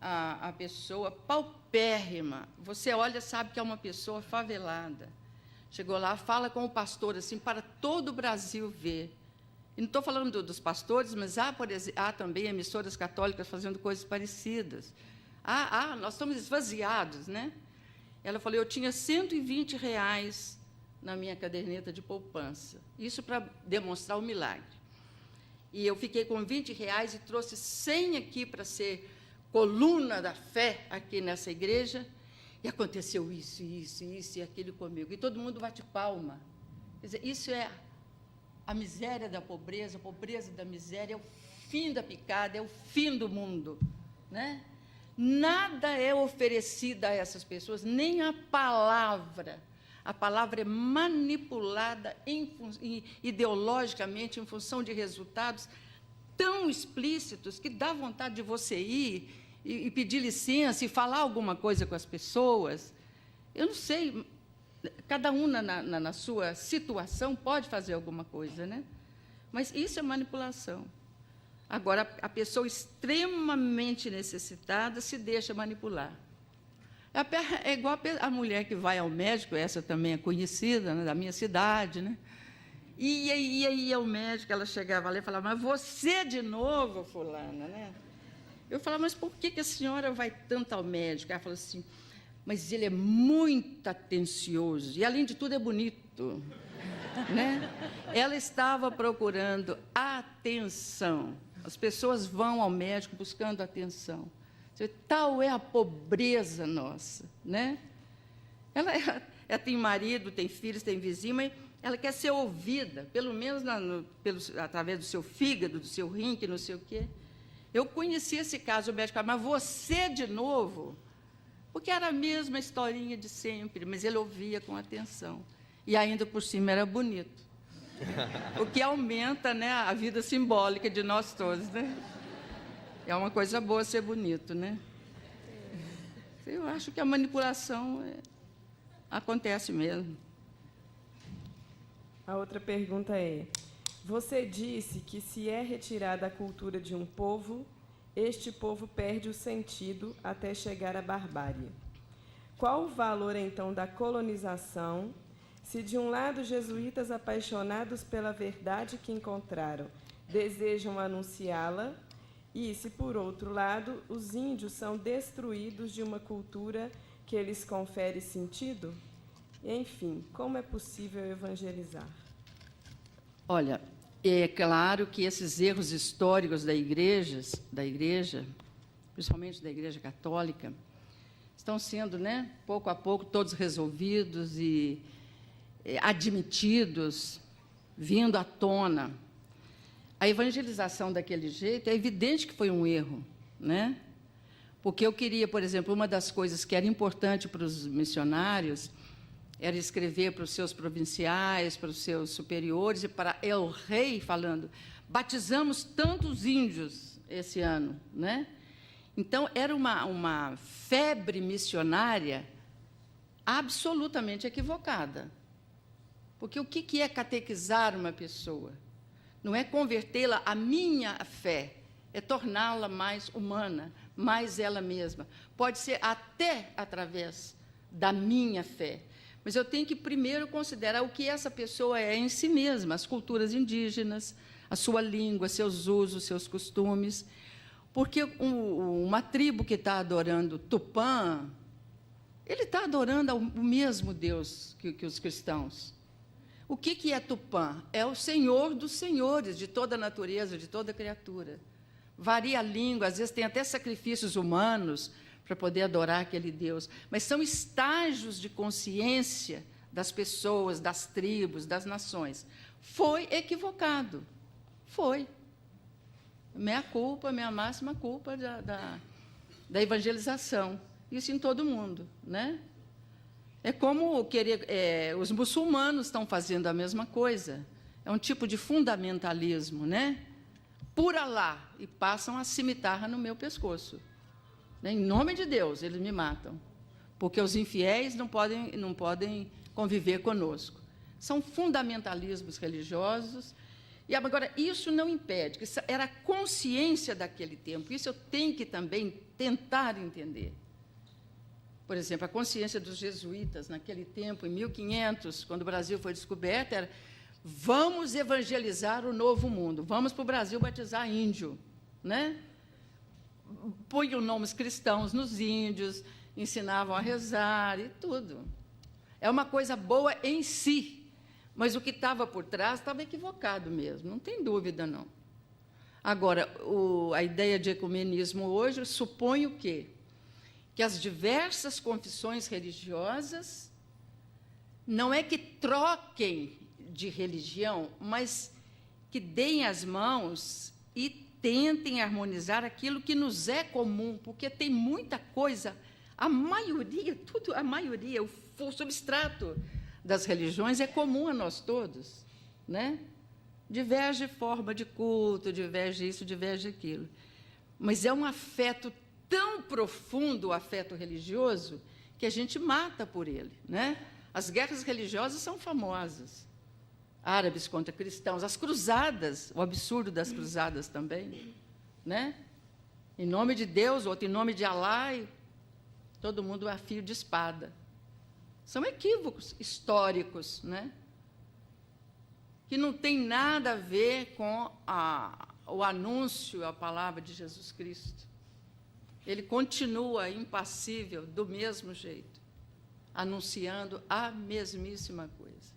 A pessoa paupérrima, você olha, sabe que é uma pessoa favelada. Chegou lá, fala com o pastor, assim, para todo o Brasil ver. E não estou falando dos pastores, mas há também emissoras católicas fazendo coisas parecidas. Nós estamos esvaziados, né? Ela falou, eu tinha R$120 na minha caderneta de poupança. Isso para demonstrar o milagre. E eu fiquei com R$20 e trouxe 100 aqui para ser coluna da fé aqui nessa igreja. E aconteceu isso e aquilo comigo. E todo mundo bate palma. Quer dizer, isso é a miséria da pobreza, a pobreza da miséria, é o fim da picada, é o fim do mundo, né? Nada é oferecido a essas pessoas, nem a palavra. A palavra é manipulada ideologicamente em função de resultados tão explícitos que dá vontade de você ir e pedir licença e falar alguma coisa com as pessoas. Eu não sei, cada um na sua situação pode fazer alguma coisa, né? Mas isso é manipulação. Agora, a pessoa extremamente necessitada se deixa manipular. É igual a mulher que vai ao médico, essa também é conhecida, né, da minha cidade, né? E aí o médico, ela chegava lá e falava, mas você de novo, fulana, né? Eu falava, mas por que a senhora vai tanto ao médico? Ela falou assim, mas ele é muito atencioso e, além de tudo, é bonito. Né? Ela estava procurando atenção. As pessoas vão ao médico buscando atenção. Tal é a pobreza nossa. Né? Ela tem marido, tem filhos, tem vizinho, mas ela quer ser ouvida, pelo menos através do seu fígado, do seu rim, que não sei o quê. Eu conheci esse caso, o médico falou, mas você de novo? Porque era a mesma historinha de sempre, mas ele ouvia com atenção. E ainda por cima era bonito. O que aumenta, né, a vida simbólica de nós todos. Né? É uma coisa boa ser bonito, né? Eu acho que a manipulação acontece mesmo. A outra pergunta é: você disse que se é retirada a cultura de um povo, este povo perde o sentido até chegar à barbárie. Qual o valor, então, da colonização, se, de um lado, jesuítas apaixonados pela verdade que encontraram desejam anunciá-la, e, se, por outro lado, os índios são destruídos de uma cultura que lhes confere sentido? Enfim, como é possível evangelizar? Olha, é claro que esses erros históricos da igreja, principalmente da Igreja Católica, estão sendo, né, pouco a pouco, todos resolvidos e admitidos, vindo à tona. A evangelização daquele jeito, é evidente que foi um erro, né? Porque eu queria, por exemplo, uma das coisas que era importante para os missionários era escrever para os seus provinciais, para os seus superiores e para el rei, falando, batizamos tantos índios esse ano, né? Então, era uma febre missionária absolutamente equivocada. Porque o que é catequizar uma pessoa? Não é convertê-la à minha fé, é torná-la mais humana, mais ela mesma. Pode ser até através da minha fé. Mas eu tenho que primeiro considerar o que essa pessoa é em si mesma, as culturas indígenas, a sua língua, seus usos, seus costumes. Porque uma tribo que está adorando Tupã, ele está adorando o mesmo Deus que os cristãos. O que é Tupã? É o Senhor dos senhores, de toda a natureza, de toda a criatura. Varia a língua, às vezes tem até sacrifícios humanos para poder adorar aquele Deus. Mas são estágios de consciência das pessoas, das tribos, das nações. Foi equivocado. Foi. Minha culpa, minha máxima culpa da evangelização. Isso em todo mundo, né? É como os muçulmanos estão fazendo a mesma coisa. É um tipo de fundamentalismo, né? Por Alá, e passam a cimitarra no meu pescoço. Em nome de Deus, eles me matam, porque os infiéis não podem conviver conosco. São fundamentalismos religiosos. E agora, isso não impede, que era a consciência daquele tempo. Isso eu tenho que também tentar entender. Por exemplo, a consciência dos jesuítas, naquele tempo, em 1500, quando o Brasil foi descoberto, era: vamos evangelizar o novo mundo, vamos para o Brasil batizar índio, né? Punham nomes cristãos nos índios, ensinavam a rezar e tudo. É uma coisa boa em si, mas o que estava por trás estava equivocado mesmo, não tem dúvida, não. Agora, a ideia de ecumenismo hoje supõe o quê? Que as diversas confissões religiosas não é que troquem de religião, mas que deem as mãos e tentem harmonizar aquilo que nos é comum, porque tem muita coisa, a maioria, o substrato das religiões é comum a nós todos, né? Diverge forma de culto, diverge isso, diverge aquilo. Mas é um afeto tão profundo, o afeto religioso, que a gente mata por ele, né? As guerras religiosas são famosas. Árabes contra cristãos, as cruzadas, o absurdo das cruzadas também, né? Em nome de Deus, outro em nome de Alá, e todo mundo a fio de espada. São equívocos históricos, né? Que não tem nada a ver com o anúncio, a palavra de Jesus Cristo. Ele continua impassível, do mesmo jeito, anunciando a mesmíssima coisa,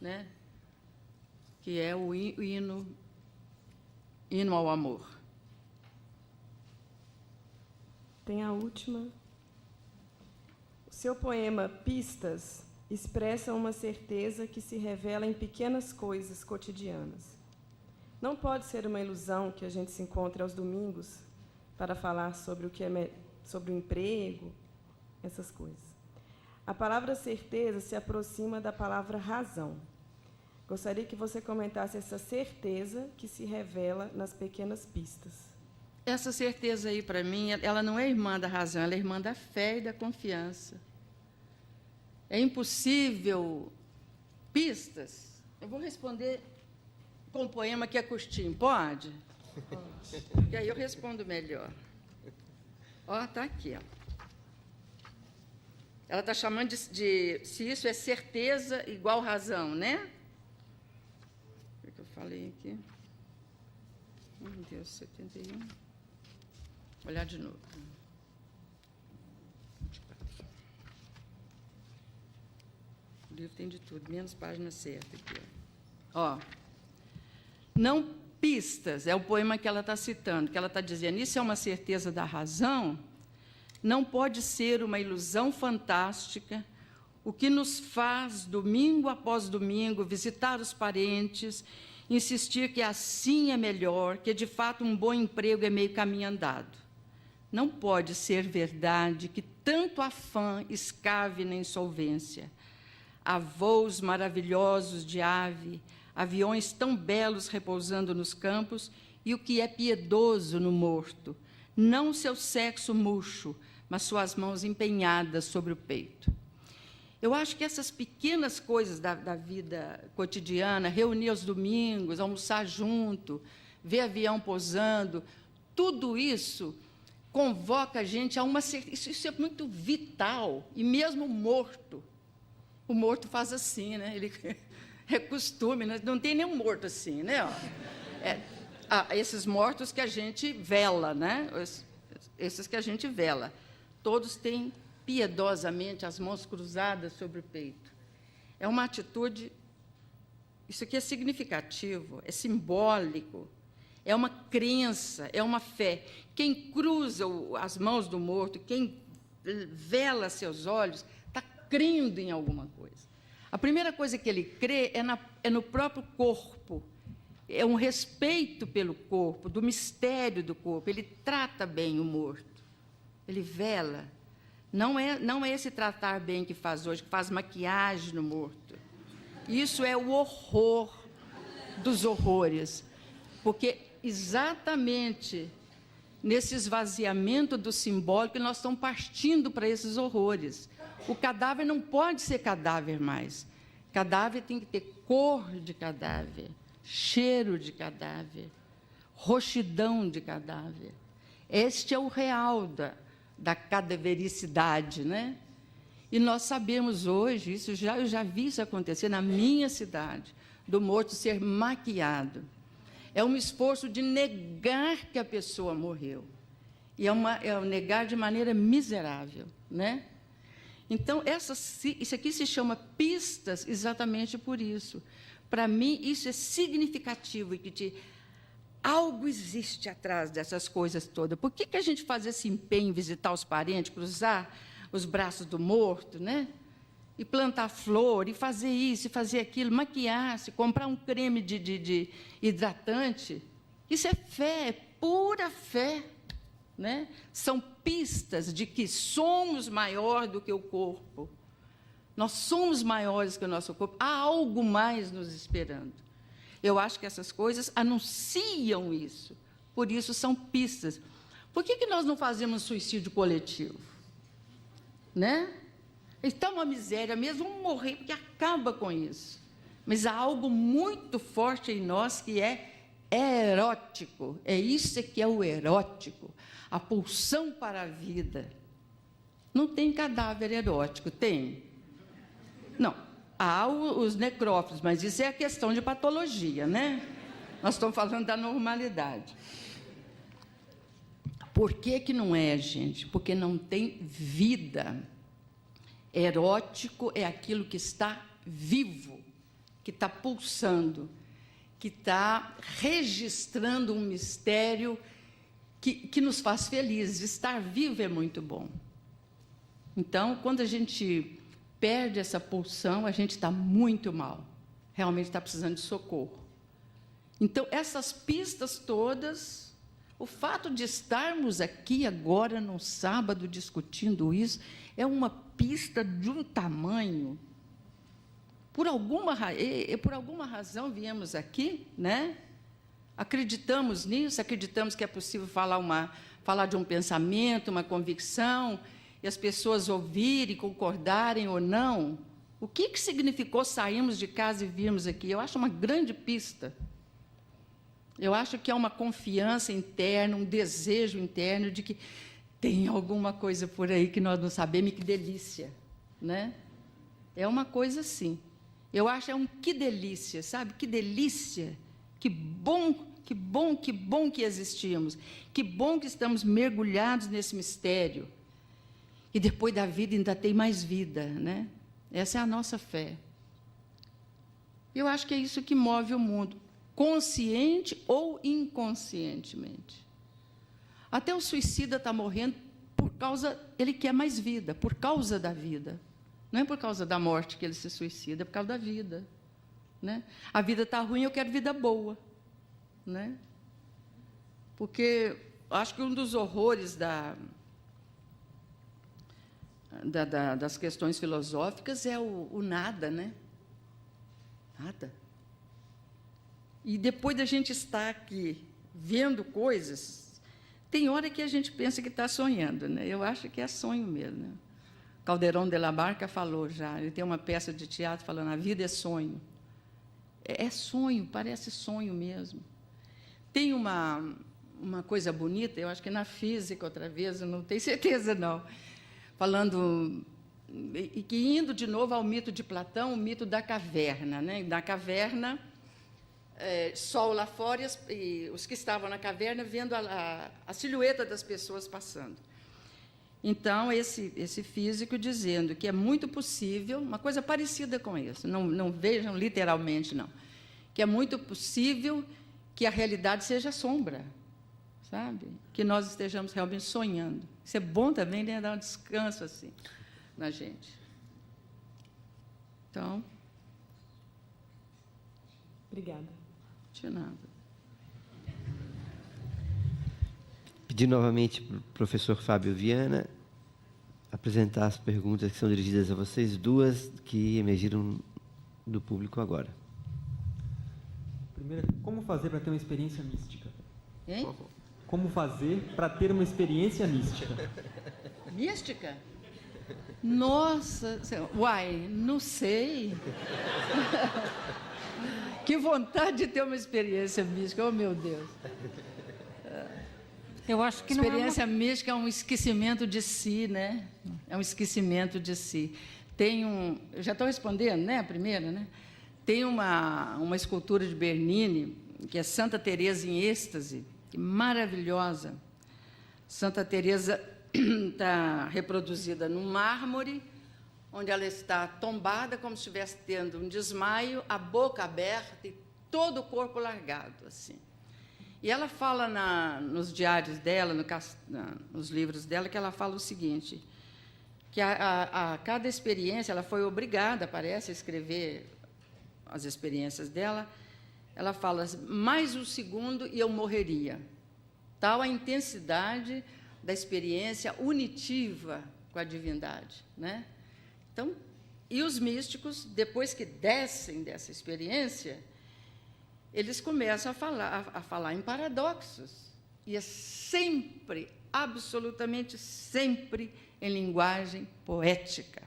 né? Que é o hino ao amor. Tem a última. O seu poema Pistas expressa uma certeza que se revela em pequenas coisas cotidianas. Não pode ser uma ilusão que a gente se encontre aos domingos para falar sobre sobre o emprego, essas coisas. A palavra certeza se aproxima da palavra razão. Gostaria que você comentasse essa certeza que se revela nas pequenas pistas. Essa certeza aí, para mim, ela não é irmã da razão, ela é irmã da fé e da confiança. É impossível. Pistas. Eu vou responder com um poema que é curtinho. Pode? Porque aí eu respondo melhor. Ó, está aqui. Ó. Ela está chamando de se isso é certeza igual razão, né? O que eu falei aqui? Meu Deus, 71. Vou olhar de novo. 24. O livro tem de tudo, menos página certa aqui. Ó. Não pistas, é o poema que ela está citando, que ela está dizendo, isso é uma certeza da razão, não pode ser uma ilusão fantástica, o que nos faz, domingo após domingo, visitar os parentes, insistir que assim é melhor, que, de fato, um bom emprego é meio caminho andado. Não pode ser verdade que tanto afã escave na insolvência. Há voos maravilhosos de ave, aviões tão belos repousando nos campos, e o que é piedoso no morto, não seu sexo murcho, mas suas mãos empenhadas sobre o peito. Eu acho que essas pequenas coisas da vida cotidiana, reunir aos domingos, almoçar junto, ver avião pousando, tudo isso convoca a gente a uma... Isso é muito vital, e mesmo morto. O morto faz assim, né? Ele é costume, né? Não tem nenhum morto assim, né? Esses mortos que a gente vela, né? Esses que a gente vela. Todos têm piedosamente as mãos cruzadas sobre o peito. É uma atitude, isso aqui é significativo, é simbólico, é uma crença, é uma fé. Quem cruza as mãos do morto, quem vela seus olhos, está crendo em alguma coisa. A primeira coisa que ele crê é no próprio corpo, é um respeito pelo corpo, do mistério do corpo. Ele trata bem o morto, ele vela. Não é esse tratar bem que faz hoje, que faz maquiagem no morto. Isso é o horror dos horrores, porque exatamente nesse esvaziamento do simbólico nós estamos partindo para esses horrores. O cadáver não pode ser cadáver mais. Cadáver tem que ter cor de cadáver, cheiro de cadáver, roxidão de cadáver. Este é o real da cadavericidade, né? E nós sabemos hoje, eu já vi isso acontecer na minha cidade, do morto ser maquiado. É um esforço de negar que a pessoa morreu. E é negar de maneira miserável, né? Então, isso aqui se chama pistas exatamente por isso. Para mim, isso é significativo, que algo existe atrás dessas coisas todas. Por que a gente faz esse empenho em visitar os parentes, cruzar os braços do morto, né? E plantar flor, e fazer isso, e fazer aquilo, maquiar-se, comprar um creme de hidratante? Isso é fé, é pura fé, né? São pistas de que somos maior do que o corpo. Nós somos maiores que o nosso corpo. Há algo mais nos esperando. Eu acho que essas coisas anunciam isso. Por isso, são pistas. Por que nós não fazemos suicídio coletivo? Né? Está uma miséria mesmo, vamos morrer, porque acaba com isso. Mas há algo muito forte em nós que é erótico. É isso que é o erótico. A pulsão para a vida. Não tem cadáver erótico, tem? Não. Há os necrófilos, mas isso é a questão de patologia, né? Nós estamos falando da normalidade. Por que não é, gente? Porque não tem vida. Erótico é aquilo que está vivo, que está pulsando, que está registrando um mistério que nos faz felizes. Estar vivo é muito bom. Então, quando a gente perde essa pulsão, a gente está muito mal. Realmente está precisando de socorro. Então, essas pistas todas, o fato de estarmos aqui agora, no sábado, discutindo isso, é uma pista de um tamanho. Por alguma razão viemos aqui, né? Acreditamos nisso, acreditamos que é possível falar de um pensamento, uma convicção, e as pessoas ouvirem, concordarem ou não. O que significou sairmos de casa e virmos aqui? Eu acho uma grande pista. Eu acho que é uma confiança interna, um desejo interno de que tem alguma coisa por aí que nós não sabemos, e que delícia, né? É uma coisa assim. Eu acho é um que delícia, sabe? Que delícia, que bom, que bom, que bom que existimos, que bom que estamos mergulhados nesse mistério. E depois da vida ainda tem mais vida, né? Essa é a nossa fé. Eu acho que é isso que move o mundo, consciente ou inconscientemente. Até o suicida está morrendo por causa, ele quer mais vida, por causa da vida. Não é por causa da morte que ele se suicida, é por causa da vida, né? A vida está ruim, eu quero vida boa, né? Porque acho que um dos horrores das questões filosóficas é o nada, né? Nada. E depois da gente estar aqui vendo coisas, tem hora que a gente pensa que está sonhando, né? Eu acho que é sonho mesmo, né? Calderón de la Barca falou já, ele tem uma peça de teatro falando a vida é sonho. É sonho, parece sonho mesmo. Tem uma coisa bonita, eu acho que na física, outra vez, eu não tenho certeza, não, falando, e que indo de novo ao mito de Platão, o mito da caverna. Né? Na caverna, sol lá fora, e os que estavam na caverna vendo a silhueta das pessoas passando. Então, esse físico dizendo que é muito possível, uma coisa parecida com isso, não vejam literalmente, não, que é muito possível que a realidade seja sombra, sabe? Que nós estejamos realmente sonhando. Isso é bom também, né? Dar um descanso assim na gente. Então, Obrigada. de nada. Pedir novamente para o professor Fábio Viana apresentar as perguntas que são dirigidas a vocês duas, que emergiram do público agora. Primeiro, como fazer para ter uma experiência mística? Hein? Como fazer para ter uma experiência mística? Mística? Nossa, uai, não sei. Que vontade de ter uma experiência mística, oh meu Deus. Eu acho que Experiência mística é um esquecimento de si, né? É um esquecimento de si. Eu já estou respondendo, né? A primeira, né? Tem uma escultura de Bernini, que é Santa Teresa em êxtase, maravilhosa. Santa Teresa está reproduzida no mármore, onde ela está tombada, como se estivesse tendo um desmaio, a boca aberta e todo o corpo largado, assim. E ela fala nos diários dela, nos livros dela, que ela fala o seguinte, que a cada experiência, ela foi obrigada, parece, a escrever as experiências dela, ela fala, mais um segundo e eu morreria. Tal a intensidade da experiência unitiva com a divindade. Né? Então, e os místicos, depois que descem dessa experiência, eles começam a falar em paradoxos. E é sempre, absolutamente sempre, em linguagem poética.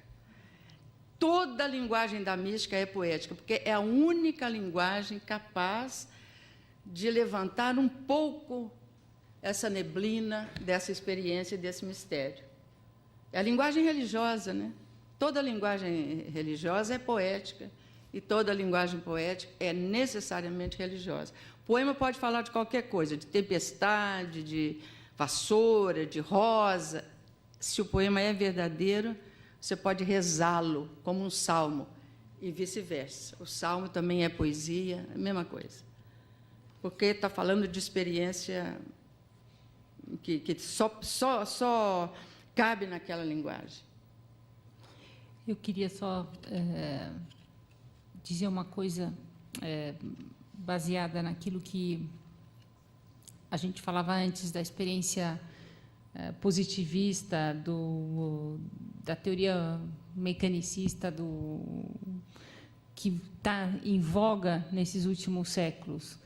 Toda a linguagem da mística é poética, porque é a única linguagem capaz de levantar um pouco essa neblina dessa experiência e desse mistério. É a linguagem religiosa, né? Toda a linguagem religiosa é poética, e toda a linguagem poética é necessariamente religiosa. O poema pode falar de qualquer coisa, de tempestade, de vassoura, de rosa. Se o poema é verdadeiro, você pode rezá-lo como um salmo, e vice-versa. O salmo também é poesia, a mesma coisa. Porque está falando de experiência que só cabe naquela linguagem. Eu queria só dizer uma coisa baseada naquilo que a gente falava antes da experiência positivista, da teoria mecanicista que está em voga nesses últimos séculos.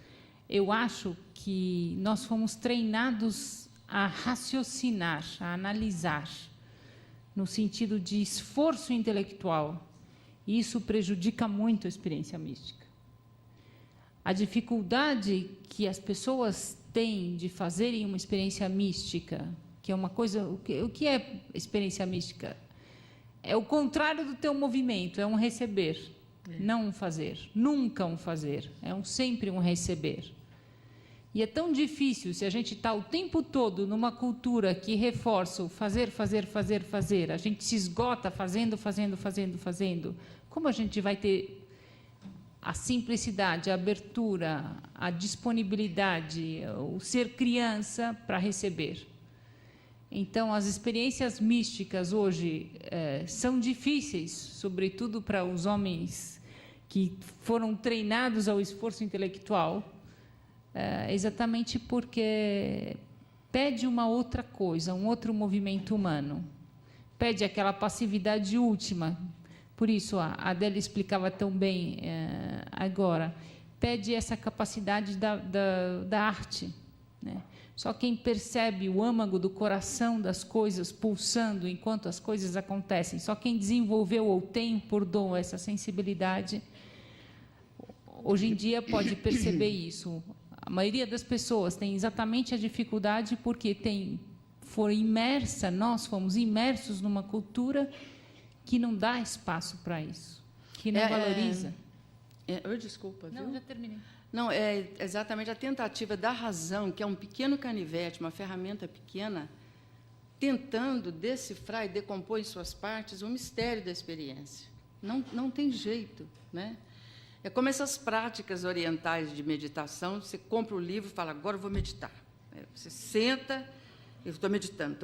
Eu acho que nós fomos treinados a raciocinar, a analisar, no sentido de esforço intelectual. E isso prejudica muito a experiência mística. A dificuldade que as pessoas têm de fazerem uma experiência mística, que é uma coisa... O que é experiência mística? É o contrário do teu movimento, é um receber, não um fazer. Nunca um fazer, sempre um receber. E é tão difícil, se a gente está o tempo todo numa cultura que reforça o fazer, fazer, fazer, fazer, a gente se esgota fazendo, fazendo, fazendo, fazendo, como a gente vai ter a simplicidade, a abertura, a disponibilidade, o ser criança para receber? Então, as experiências místicas hoje são difíceis, sobretudo para os homens que foram treinados ao esforço intelectual, exatamente porque pede uma outra coisa, um outro movimento humano. Pede aquela passividade última. Por isso, a Adélia explicava tão bem agora. Pede essa capacidade da arte, né? Só quem percebe o âmago do coração das coisas pulsando enquanto as coisas acontecem, só quem desenvolveu ou tem por dom essa sensibilidade, hoje em dia pode perceber isso. A maioria das pessoas tem exatamente a dificuldade porque nós fomos imersos numa cultura que não dá espaço para isso, que não valoriza. Desculpa, viu? Não, já terminei. Não, é exatamente a tentativa da razão, que é um pequeno canivete, uma ferramenta pequena, tentando decifrar e decompor em suas partes o mistério da experiência. Não tem jeito, né? É como essas práticas orientais de meditação, você compra o livro e fala, agora eu vou meditar. Você senta, eu estou meditando.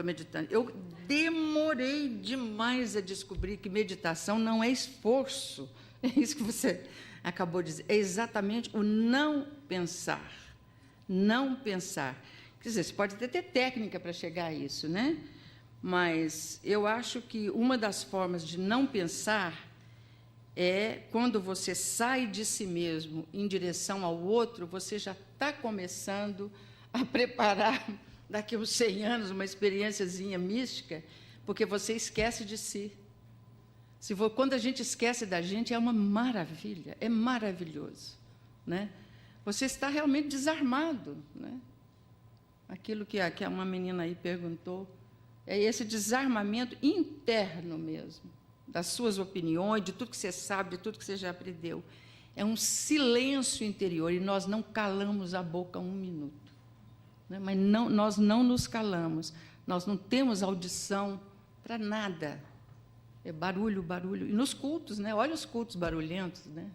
Eu demorei demais a descobrir que meditação não é esforço. É isso que você acabou de dizer. É exatamente o não pensar. Não pensar. Quer dizer, você pode ter técnica para chegar a isso, né? Mas eu acho que uma das formas de não pensar é quando você sai de si mesmo em direção ao outro, você já está começando a preparar, daqui a uns 100 anos, uma experiênciazinha mística, porque você esquece de si. Quando a gente esquece da gente, é uma maravilha, é maravilhoso, né? Você está realmente desarmado, né? Aquilo que uma menina aí perguntou, é esse desarmamento interno mesmo, das suas opiniões, de tudo que você sabe, de tudo que você já aprendeu. É um silêncio interior, e nós não calamos a boca 1 minuto. Né? Mas nós não nos calamos, nós não temos audição para nada. É barulho, barulho. E nos cultos, né? Olha os cultos barulhentos, né?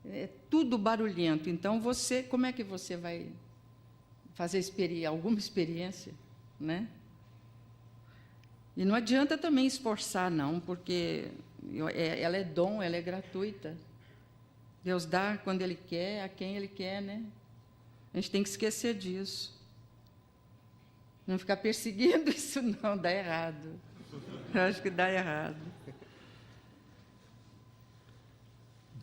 É tudo barulhento. Então, como é que você vai fazer alguma experiência, né? E não adianta também esforçar, não, porque ela é dom, ela é gratuita. Deus dá quando Ele quer, a quem Ele quer, né? A gente tem que esquecer disso. Não ficar perseguindo isso, não, dá errado. Eu acho que dá errado.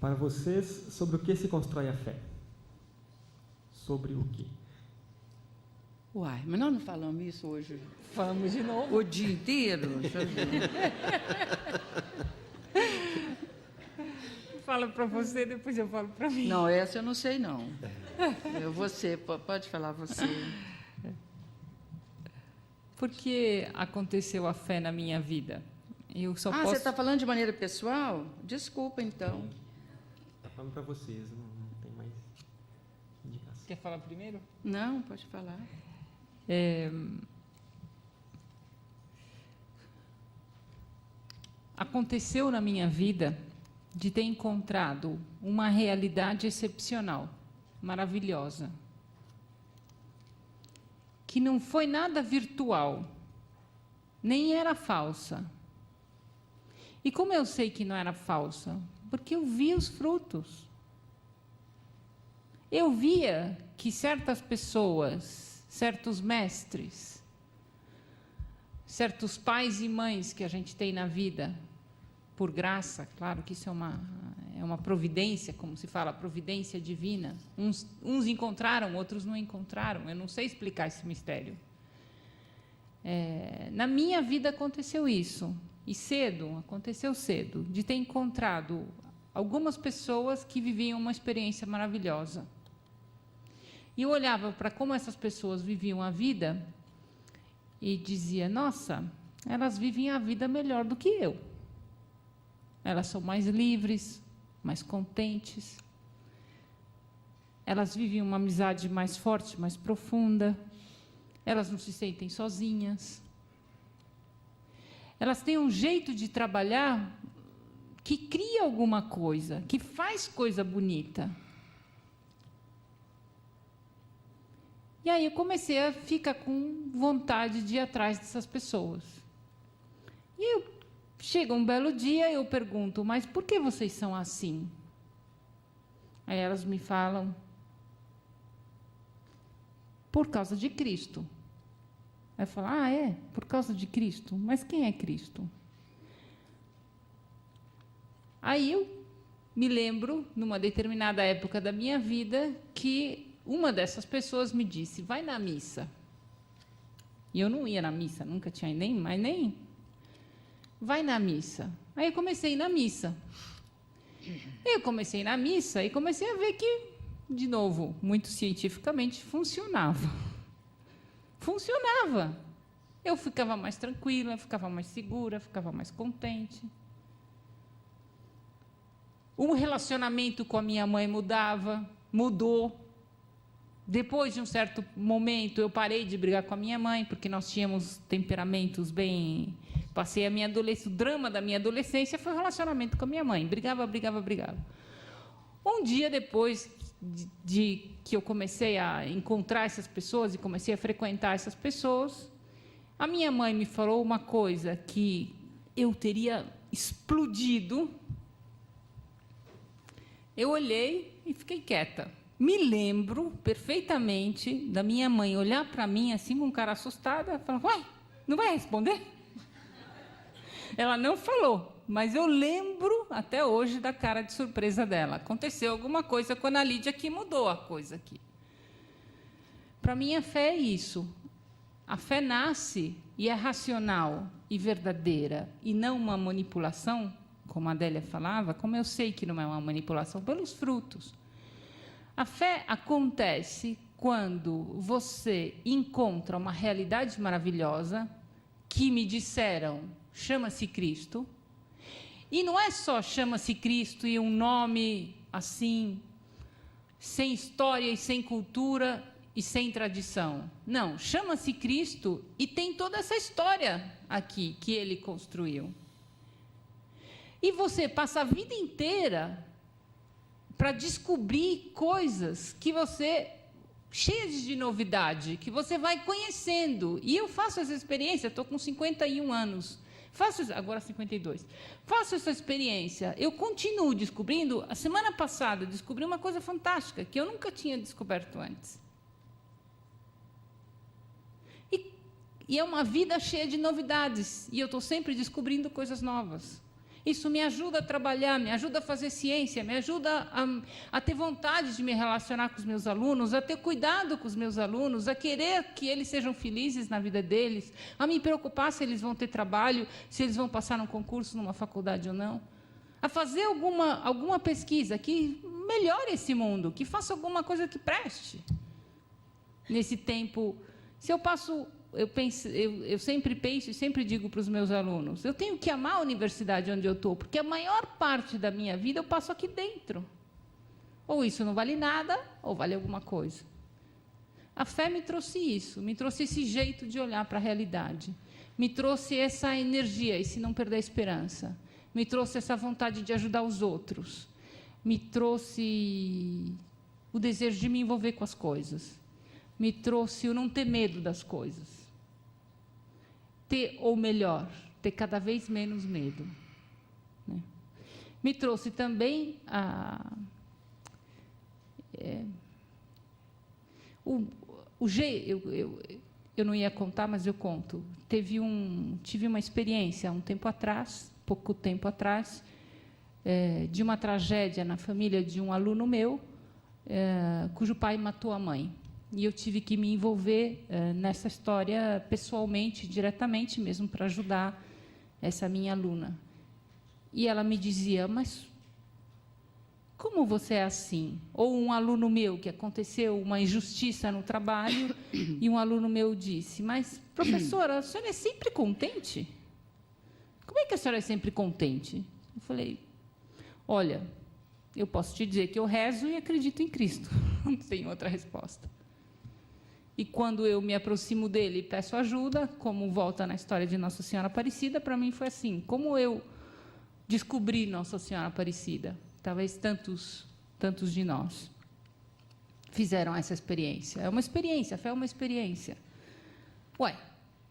Para vocês, sobre o que se constrói a fé? Sobre o quê? Uai, mas nós não falamos isso hoje Falamos de novo. o dia inteiro? Deixa eu ver. Fala para você, depois eu falo para mim. Não, essa eu não sei, não. Você, pode falar você. Por que aconteceu a fé na minha vida? Eu só posso... Você está falando de maneira pessoal? Desculpa, então. Está falando para vocês, não tem mais indicação. Quer falar primeiro? Não, pode falar. Aconteceu na minha vida de ter encontrado uma realidade excepcional, maravilhosa, que não foi nada virtual, nem era falsa. E como eu sei que não era falsa? Porque eu vi os frutos. Eu via que certas pessoas, certos mestres, certos pais e mães que a gente tem na vida, por graça, claro que isso é uma providência, como se fala, providência divina. Uns encontraram, outros não encontraram. Eu não sei explicar esse mistério. Na minha vida aconteceu isso, e aconteceu cedo, de ter encontrado algumas pessoas que viviam uma experiência maravilhosa. E eu olhava para como essas pessoas viviam a vida e dizia, nossa, elas vivem a vida melhor do que eu. Elas são mais livres, mais contentes. Elas vivem uma amizade mais forte, mais profunda. Elas não se sentem sozinhas. Elas têm um jeito de trabalhar que cria alguma coisa, que faz coisa bonita. E aí eu comecei a ficar com vontade de ir atrás dessas pessoas. E chega um belo dia, eu pergunto, mas por que vocês são assim? Aí elas me falam, por causa de Cristo. Aí eu falo, por causa de Cristo? Mas quem é Cristo? Aí eu me lembro, numa determinada época da minha vida, que uma dessas pessoas me disse, vai na missa. E eu não ia na missa, nunca tinha nem. Vai na missa. Aí eu comecei a ir na missa. Eu comecei na missa e comecei a ver que, de novo, muito cientificamente, funcionava. Funcionava. Eu ficava mais tranquila, ficava mais segura, ficava mais contente. O relacionamento com a minha mãe mudou. Depois de um certo momento, eu parei de brigar com a minha mãe, porque nós tínhamos temperamentos bem... Passei a minha adolescência, o drama da minha adolescência foi o relacionamento com a minha mãe. Brigava. Um dia depois de que eu comecei a encontrar essas pessoas e comecei a frequentar essas pessoas, a minha mãe me falou uma coisa que eu teria explodido. Eu olhei e fiquei quieta. Me lembro perfeitamente da minha mãe olhar para mim assim com cara assustada, falando, uai, não vai responder? Ela não falou, mas eu lembro até hoje da cara de surpresa dela. Aconteceu alguma coisa com a Ana Lídia que mudou a coisa aqui. Para mim, a fé é isso. A fé nasce e é racional e verdadeira, e não uma manipulação, como a Adélia falava, como eu sei que não é uma manipulação, pelos frutos. A fé acontece quando você encontra uma realidade maravilhosa, que me disseram, chama-se Cristo, e não é só chama-se Cristo e um nome assim, sem história e sem cultura e sem tradição. Não, chama-se Cristo e tem toda essa história aqui que ele construiu. E você passa a vida inteira para descobrir coisas que você, cheias de novidade, que você vai conhecendo. E eu faço essa experiência, estou com 51 anos, agora 52. Faço essa experiência, eu continuo descobrindo. A semana passada, descobri uma coisa fantástica, que eu nunca tinha descoberto antes. E é uma vida cheia de novidades, e eu estou sempre descobrindo coisas novas. Isso me ajuda a trabalhar, me ajuda a fazer ciência, me ajuda a ter vontade de me relacionar com os meus alunos, a ter cuidado com os meus alunos, a querer que eles sejam felizes na vida deles, a me preocupar se eles vão ter trabalho, se eles vão passar num concurso, numa faculdade ou não, a fazer alguma pesquisa que melhore esse mundo, que faça alguma coisa que preste. Nesse tempo, se eu passo... Eu sempre penso e sempre digo para os meus alunos, eu tenho que amar a universidade onde eu estou, porque a maior parte da minha vida eu passo aqui dentro. Ou isso não vale nada, ou vale alguma coisa. A fé me trouxe isso, me trouxe esse jeito de olhar para a realidade, me trouxe essa energia, esse não perder a esperança, me trouxe essa vontade de ajudar os outros, me trouxe o desejo de me envolver com as coisas, me trouxe o não ter medo das coisas. Ou melhor, ter cada vez menos medo. Né? Me trouxe também eu não ia contar, mas eu conto. Tive uma experiência, pouco tempo atrás, de uma tragédia na família de um aluno meu, cujo pai matou a mãe. E eu tive que me envolver nessa história pessoalmente, diretamente mesmo, para ajudar essa minha aluna. E ela me dizia, mas como você é assim? Ou um aluno meu, que aconteceu uma injustiça no trabalho, e um aluno meu disse, mas, professora, a senhora é sempre contente? Como é que a senhora é sempre contente? Eu falei, olha, eu posso te dizer que eu rezo e acredito em Cristo. Não tenho outra resposta. E quando eu me aproximo dele e peço ajuda, como volta na história de Nossa Senhora Aparecida, para mim foi assim, como eu descobri Nossa Senhora Aparecida? Talvez tantos de nós fizeram essa experiência. É uma experiência, a fé é uma experiência. Ué,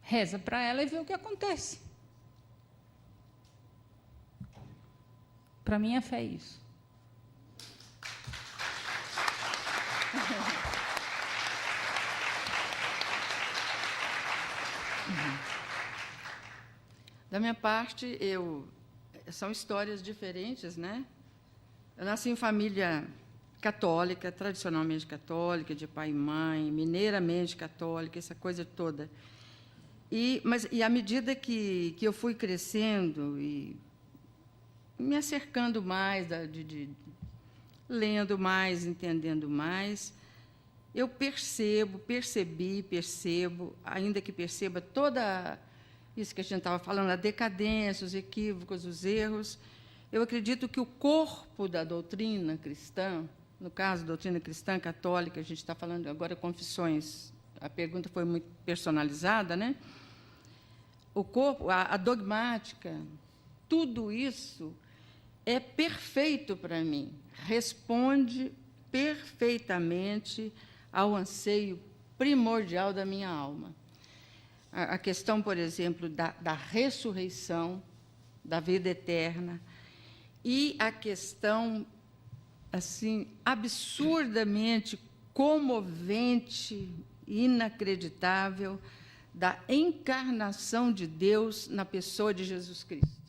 reza para ela e vê o que acontece. Para mim, a fé é isso. Da minha parte, são histórias diferentes, né? Eu nasci em família católica, tradicionalmente católica, de pai e mãe, mineiramente católica, essa coisa toda. E à medida que eu fui crescendo e me acercando mais, lendo mais, entendendo mais, eu percebo, ainda que perceba toda isso que a gente estava falando, a decadência, os equívocos, os erros, eu acredito que o corpo da doutrina cristã, no caso, doutrina cristã católica, a gente está falando agora confissões, a pergunta foi muito personalizada, né? O corpo, a dogmática, tudo isso é perfeito para mim, responde perfeitamente ao anseio primordial da minha alma. A questão, por exemplo, da ressurreição, da vida eterna, e a questão assim absurdamente comovente, inacreditável, da encarnação de Deus na pessoa de Jesus Cristo.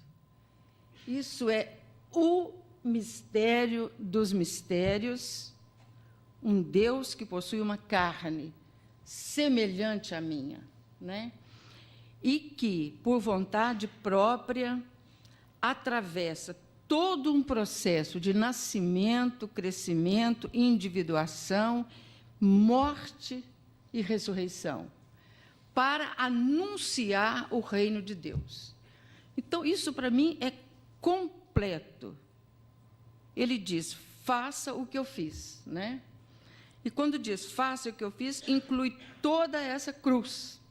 Isso é o mistério dos mistérios, um Deus que possui uma carne semelhante à minha, né? E que, por vontade própria, atravessa todo um processo de nascimento, crescimento, individuação, morte e ressurreição, para anunciar o reino de Deus. Então, isso, para mim, é completo. Ele diz, faça o que eu fiz, né? E, quando diz, faça o que eu fiz, inclui toda essa cruz,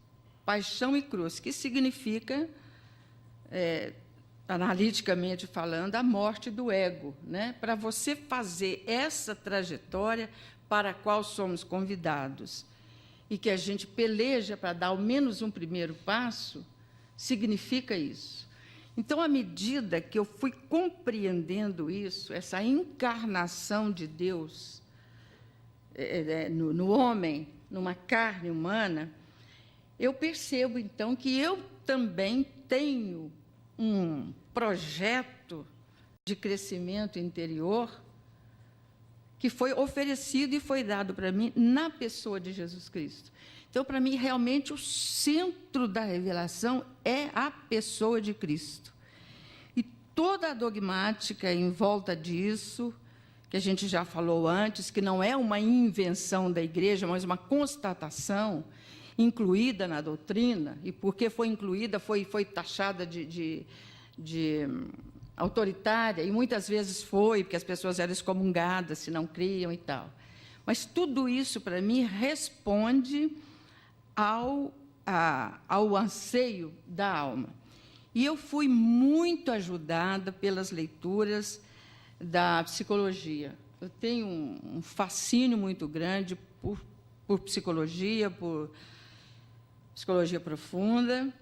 paixão e cruz, que significa, analiticamente falando, a morte do ego, né? Para você fazer essa trajetória para a qual somos convidados e que a gente peleja para dar ao menos um primeiro passo, significa isso. Então, à medida que eu fui compreendendo isso, essa encarnação de Deus no homem, numa carne humana, eu percebo, então, que eu também tenho um projeto de crescimento interior que foi oferecido e foi dado para mim na pessoa de Jesus Cristo. Então, para mim, realmente, o centro da revelação é a pessoa de Cristo. E toda a dogmática em volta disso, que a gente já falou antes, que não é uma invenção da Igreja, mas uma constatação incluída na doutrina, e porque foi incluída, foi taxada de autoritária, e muitas vezes foi, porque as pessoas eram excomungadas se não criam e tal. Mas tudo isso, para mim, responde ao anseio da alma. E eu fui muito ajudada pelas leituras da psicologia. Eu tenho um fascínio muito grande por psicologia, por psicologia profunda,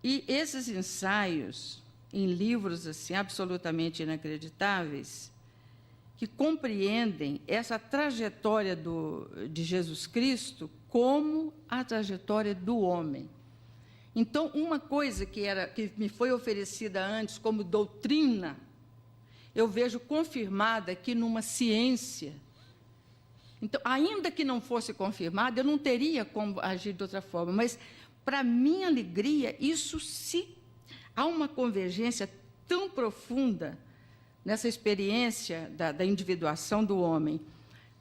e esses ensaios em livros assim absolutamente inacreditáveis, que compreendem essa trajetória de Jesus Cristo como a trajetória do homem. Então, uma coisa que me foi oferecida antes como doutrina, eu vejo confirmada aqui numa ciência. Então, ainda que não fosse confirmada, eu não teria como agir de outra forma, mas, para minha alegria, há uma convergência tão profunda nessa experiência da individuação do homem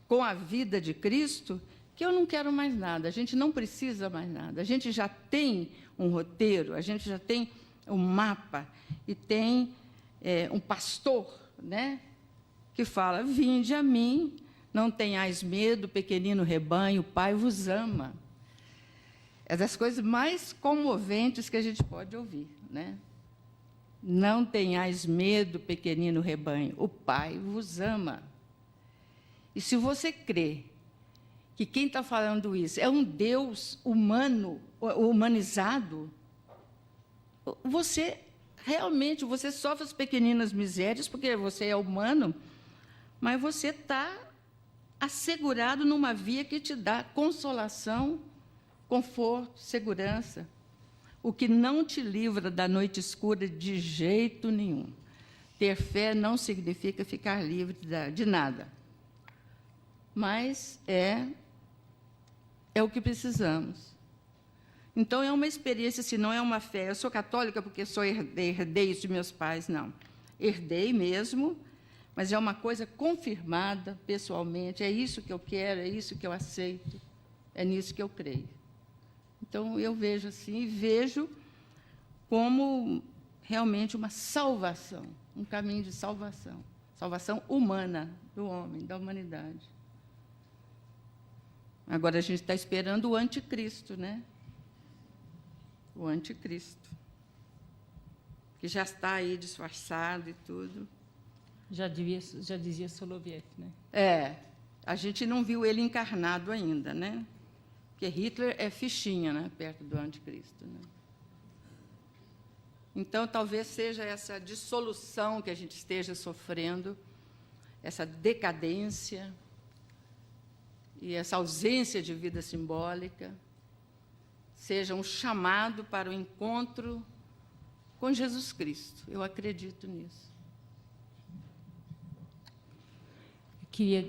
com a vida de Cristo, que eu não quero mais nada, a gente não precisa mais nada. A gente já tem um roteiro, a gente já tem um mapa e tem um pastor, né, que fala, vinde a mim, não tenhais medo, pequenino rebanho, o Pai vos ama. É das coisas mais comoventes que a gente pode ouvir, né? Não tenhais medo, pequenino rebanho, o Pai vos ama. E se você crê que quem está falando isso é um Deus humano, humanizado, você sofre as pequeninas misérias, porque você é humano, mas você está assegurado numa via que te dá consolação, conforto, segurança, o que não te livra da noite escura de jeito nenhum. Ter fé não significa ficar livre de nada. mas é o que precisamos. Então, é uma experiência, se não é uma fé. Eu sou católica porque herdei isso de meus pais, não. Herdei mesmo, mas é uma coisa confirmada pessoalmente. É isso que eu quero, é isso que eu aceito, é nisso que eu creio. Então, eu vejo assim, e vejo como realmente uma salvação, um caminho de salvação. Salvação humana do homem, da humanidade. Agora, a gente está esperando o anticristo, né? O anticristo, que já está aí disfarçado e tudo. Já dizia Soloviev, né? A gente não viu ele encarnado ainda, né? Porque Hitler é fichinha, né? Perto do anticristo, né? Então, talvez seja essa dissolução que a gente esteja sofrendo, essa decadência e essa ausência de vida simbólica, seja um chamado para o encontro com Jesus Cristo. Eu acredito nisso. Eu queria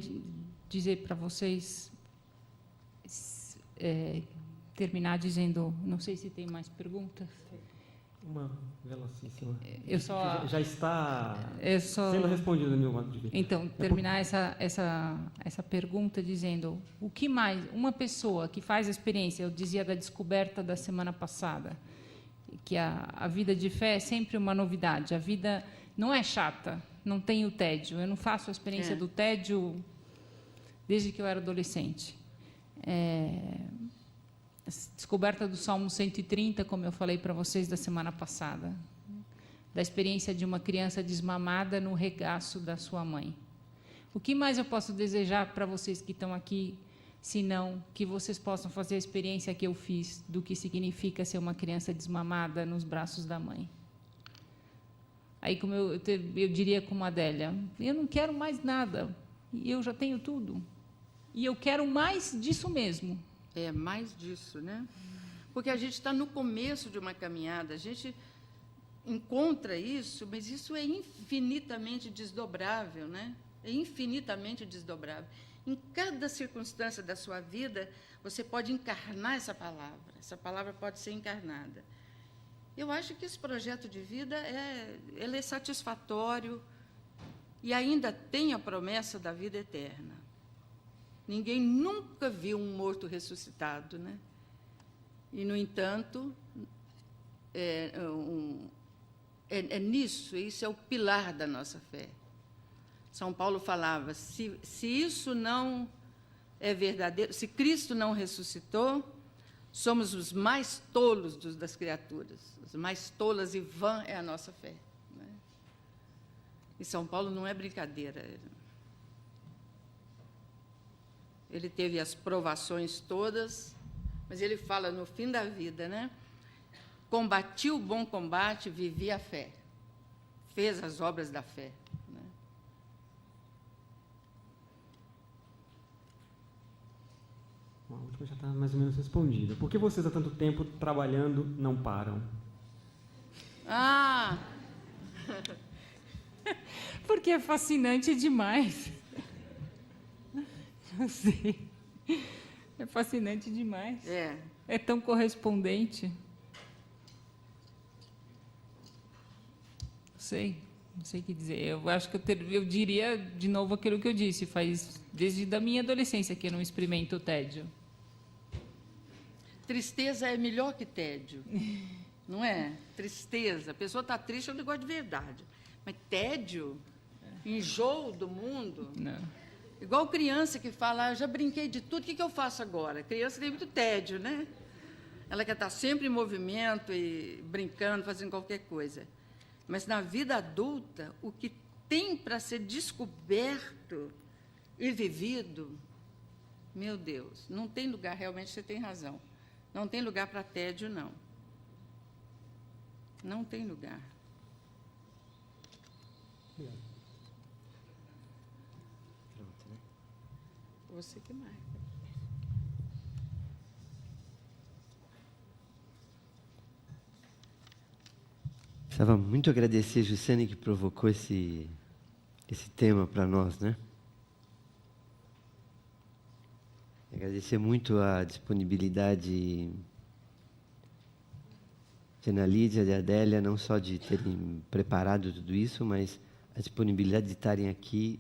dizer para vocês, terminar dizendo, não sei se tem mais perguntas. Uma velocíssima. Eu só Já está sendo respondida no meu modo de ver. Então, terminar essa pergunta dizendo o que mais uma pessoa que faz a experiência, eu dizia da descoberta da semana passada, que a vida de fé é sempre uma novidade. A vida não é chata, não tem o tédio. Eu não faço a experiência do tédio desde que eu era adolescente. Descoberta do Salmo 130, como eu falei para vocês da semana passada, da experiência de uma criança desmamada no regaço da sua mãe. O que mais eu posso desejar para vocês que estão aqui, senão que vocês possam fazer a experiência que eu fiz do que significa ser uma criança desmamada nos braços da mãe? Aí, como eu diria como a Adélia, eu não quero mais nada, e eu já tenho tudo, e eu quero mais disso mesmo. É mais disso, né? Porque a gente está no começo de uma caminhada, a gente encontra isso, mas isso é infinitamente desdobrável, né? É infinitamente desdobrável. Em cada circunstância da sua vida, você pode encarnar essa palavra pode ser encarnada. Eu acho que esse projeto de vida ele é satisfatório e ainda tem a promessa da vida eterna. Ninguém nunca viu um morto ressuscitado, né? E, no entanto, nisso, isso é o pilar da nossa fé. São Paulo falava, se isso não é verdadeiro, se Cristo não ressuscitou, somos os mais tolos das criaturas. Os mais tolas e vã é a nossa fé, né? E São Paulo não é brincadeira. Ele teve as provações todas, mas ele fala no fim da vida, né? Combati o bom combate, vivi a fé. Fez as obras da fé. Né? A última já está mais ou menos respondida. Por que vocês há tanto tempo trabalhando não param? Porque é fascinante demais. Não sei. É fascinante demais. É tão correspondente. Não sei o que dizer. Eu acho que eu diria de novo aquilo que eu disse. Faz desde a minha adolescência que eu não experimento o tédio. Tristeza é melhor que tédio, não é? Tristeza. A pessoa está triste, é um negócio de verdade. Mas tédio, enjoo do mundo. Não. Igual criança que fala, já brinquei de tudo, o que eu faço agora? A criança tem muito tédio, né? Ela quer estar sempre em movimento e brincando, fazendo qualquer coisa. Mas, na vida adulta, o que tem para ser descoberto e vivido, meu Deus, não tem lugar, realmente você tem razão, não tem lugar para tédio, não. Não tem lugar. Você que marca. Precisava muito agradecer a Jussiane que provocou esse tema para nós, né? Agradecer muito a disponibilidade de Ana Lídia, de Adélia, não só de terem preparado tudo isso, mas a disponibilidade de estarem aqui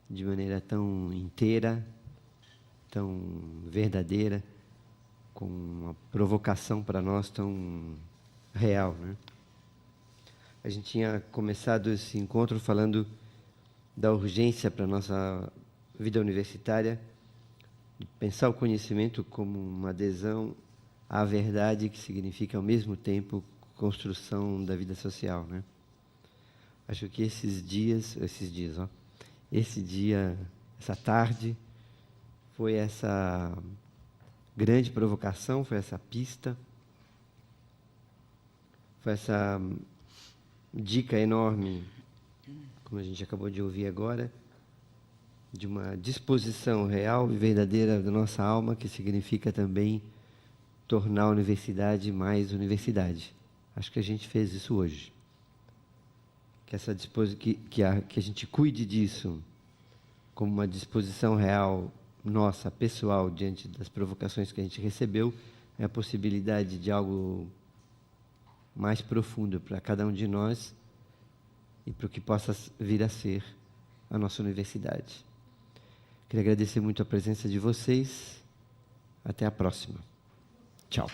de maneira tão inteira, tão verdadeira, com uma provocação para nós tão real, né? A gente tinha começado esse encontro falando da urgência para a nossa vida universitária de pensar o conhecimento como uma adesão à verdade, que significa, ao mesmo tempo, construção da vida social, né? Acho que esse dia, essa tarde, foi essa grande provocação, foi essa pista, foi essa dica enorme, como a gente acabou de ouvir agora, de uma disposição real e verdadeira da nossa alma, que significa também tornar a universidade mais universidade. Acho que a gente fez isso hoje. Que a gente cuide disso como uma disposição real nossa, pessoal, diante das provocações que a gente recebeu, é a possibilidade de algo mais profundo para cada um de nós e para o que possa vir a ser a nossa universidade. Queria agradecer muito a presença de vocês. Até a próxima. Tchau.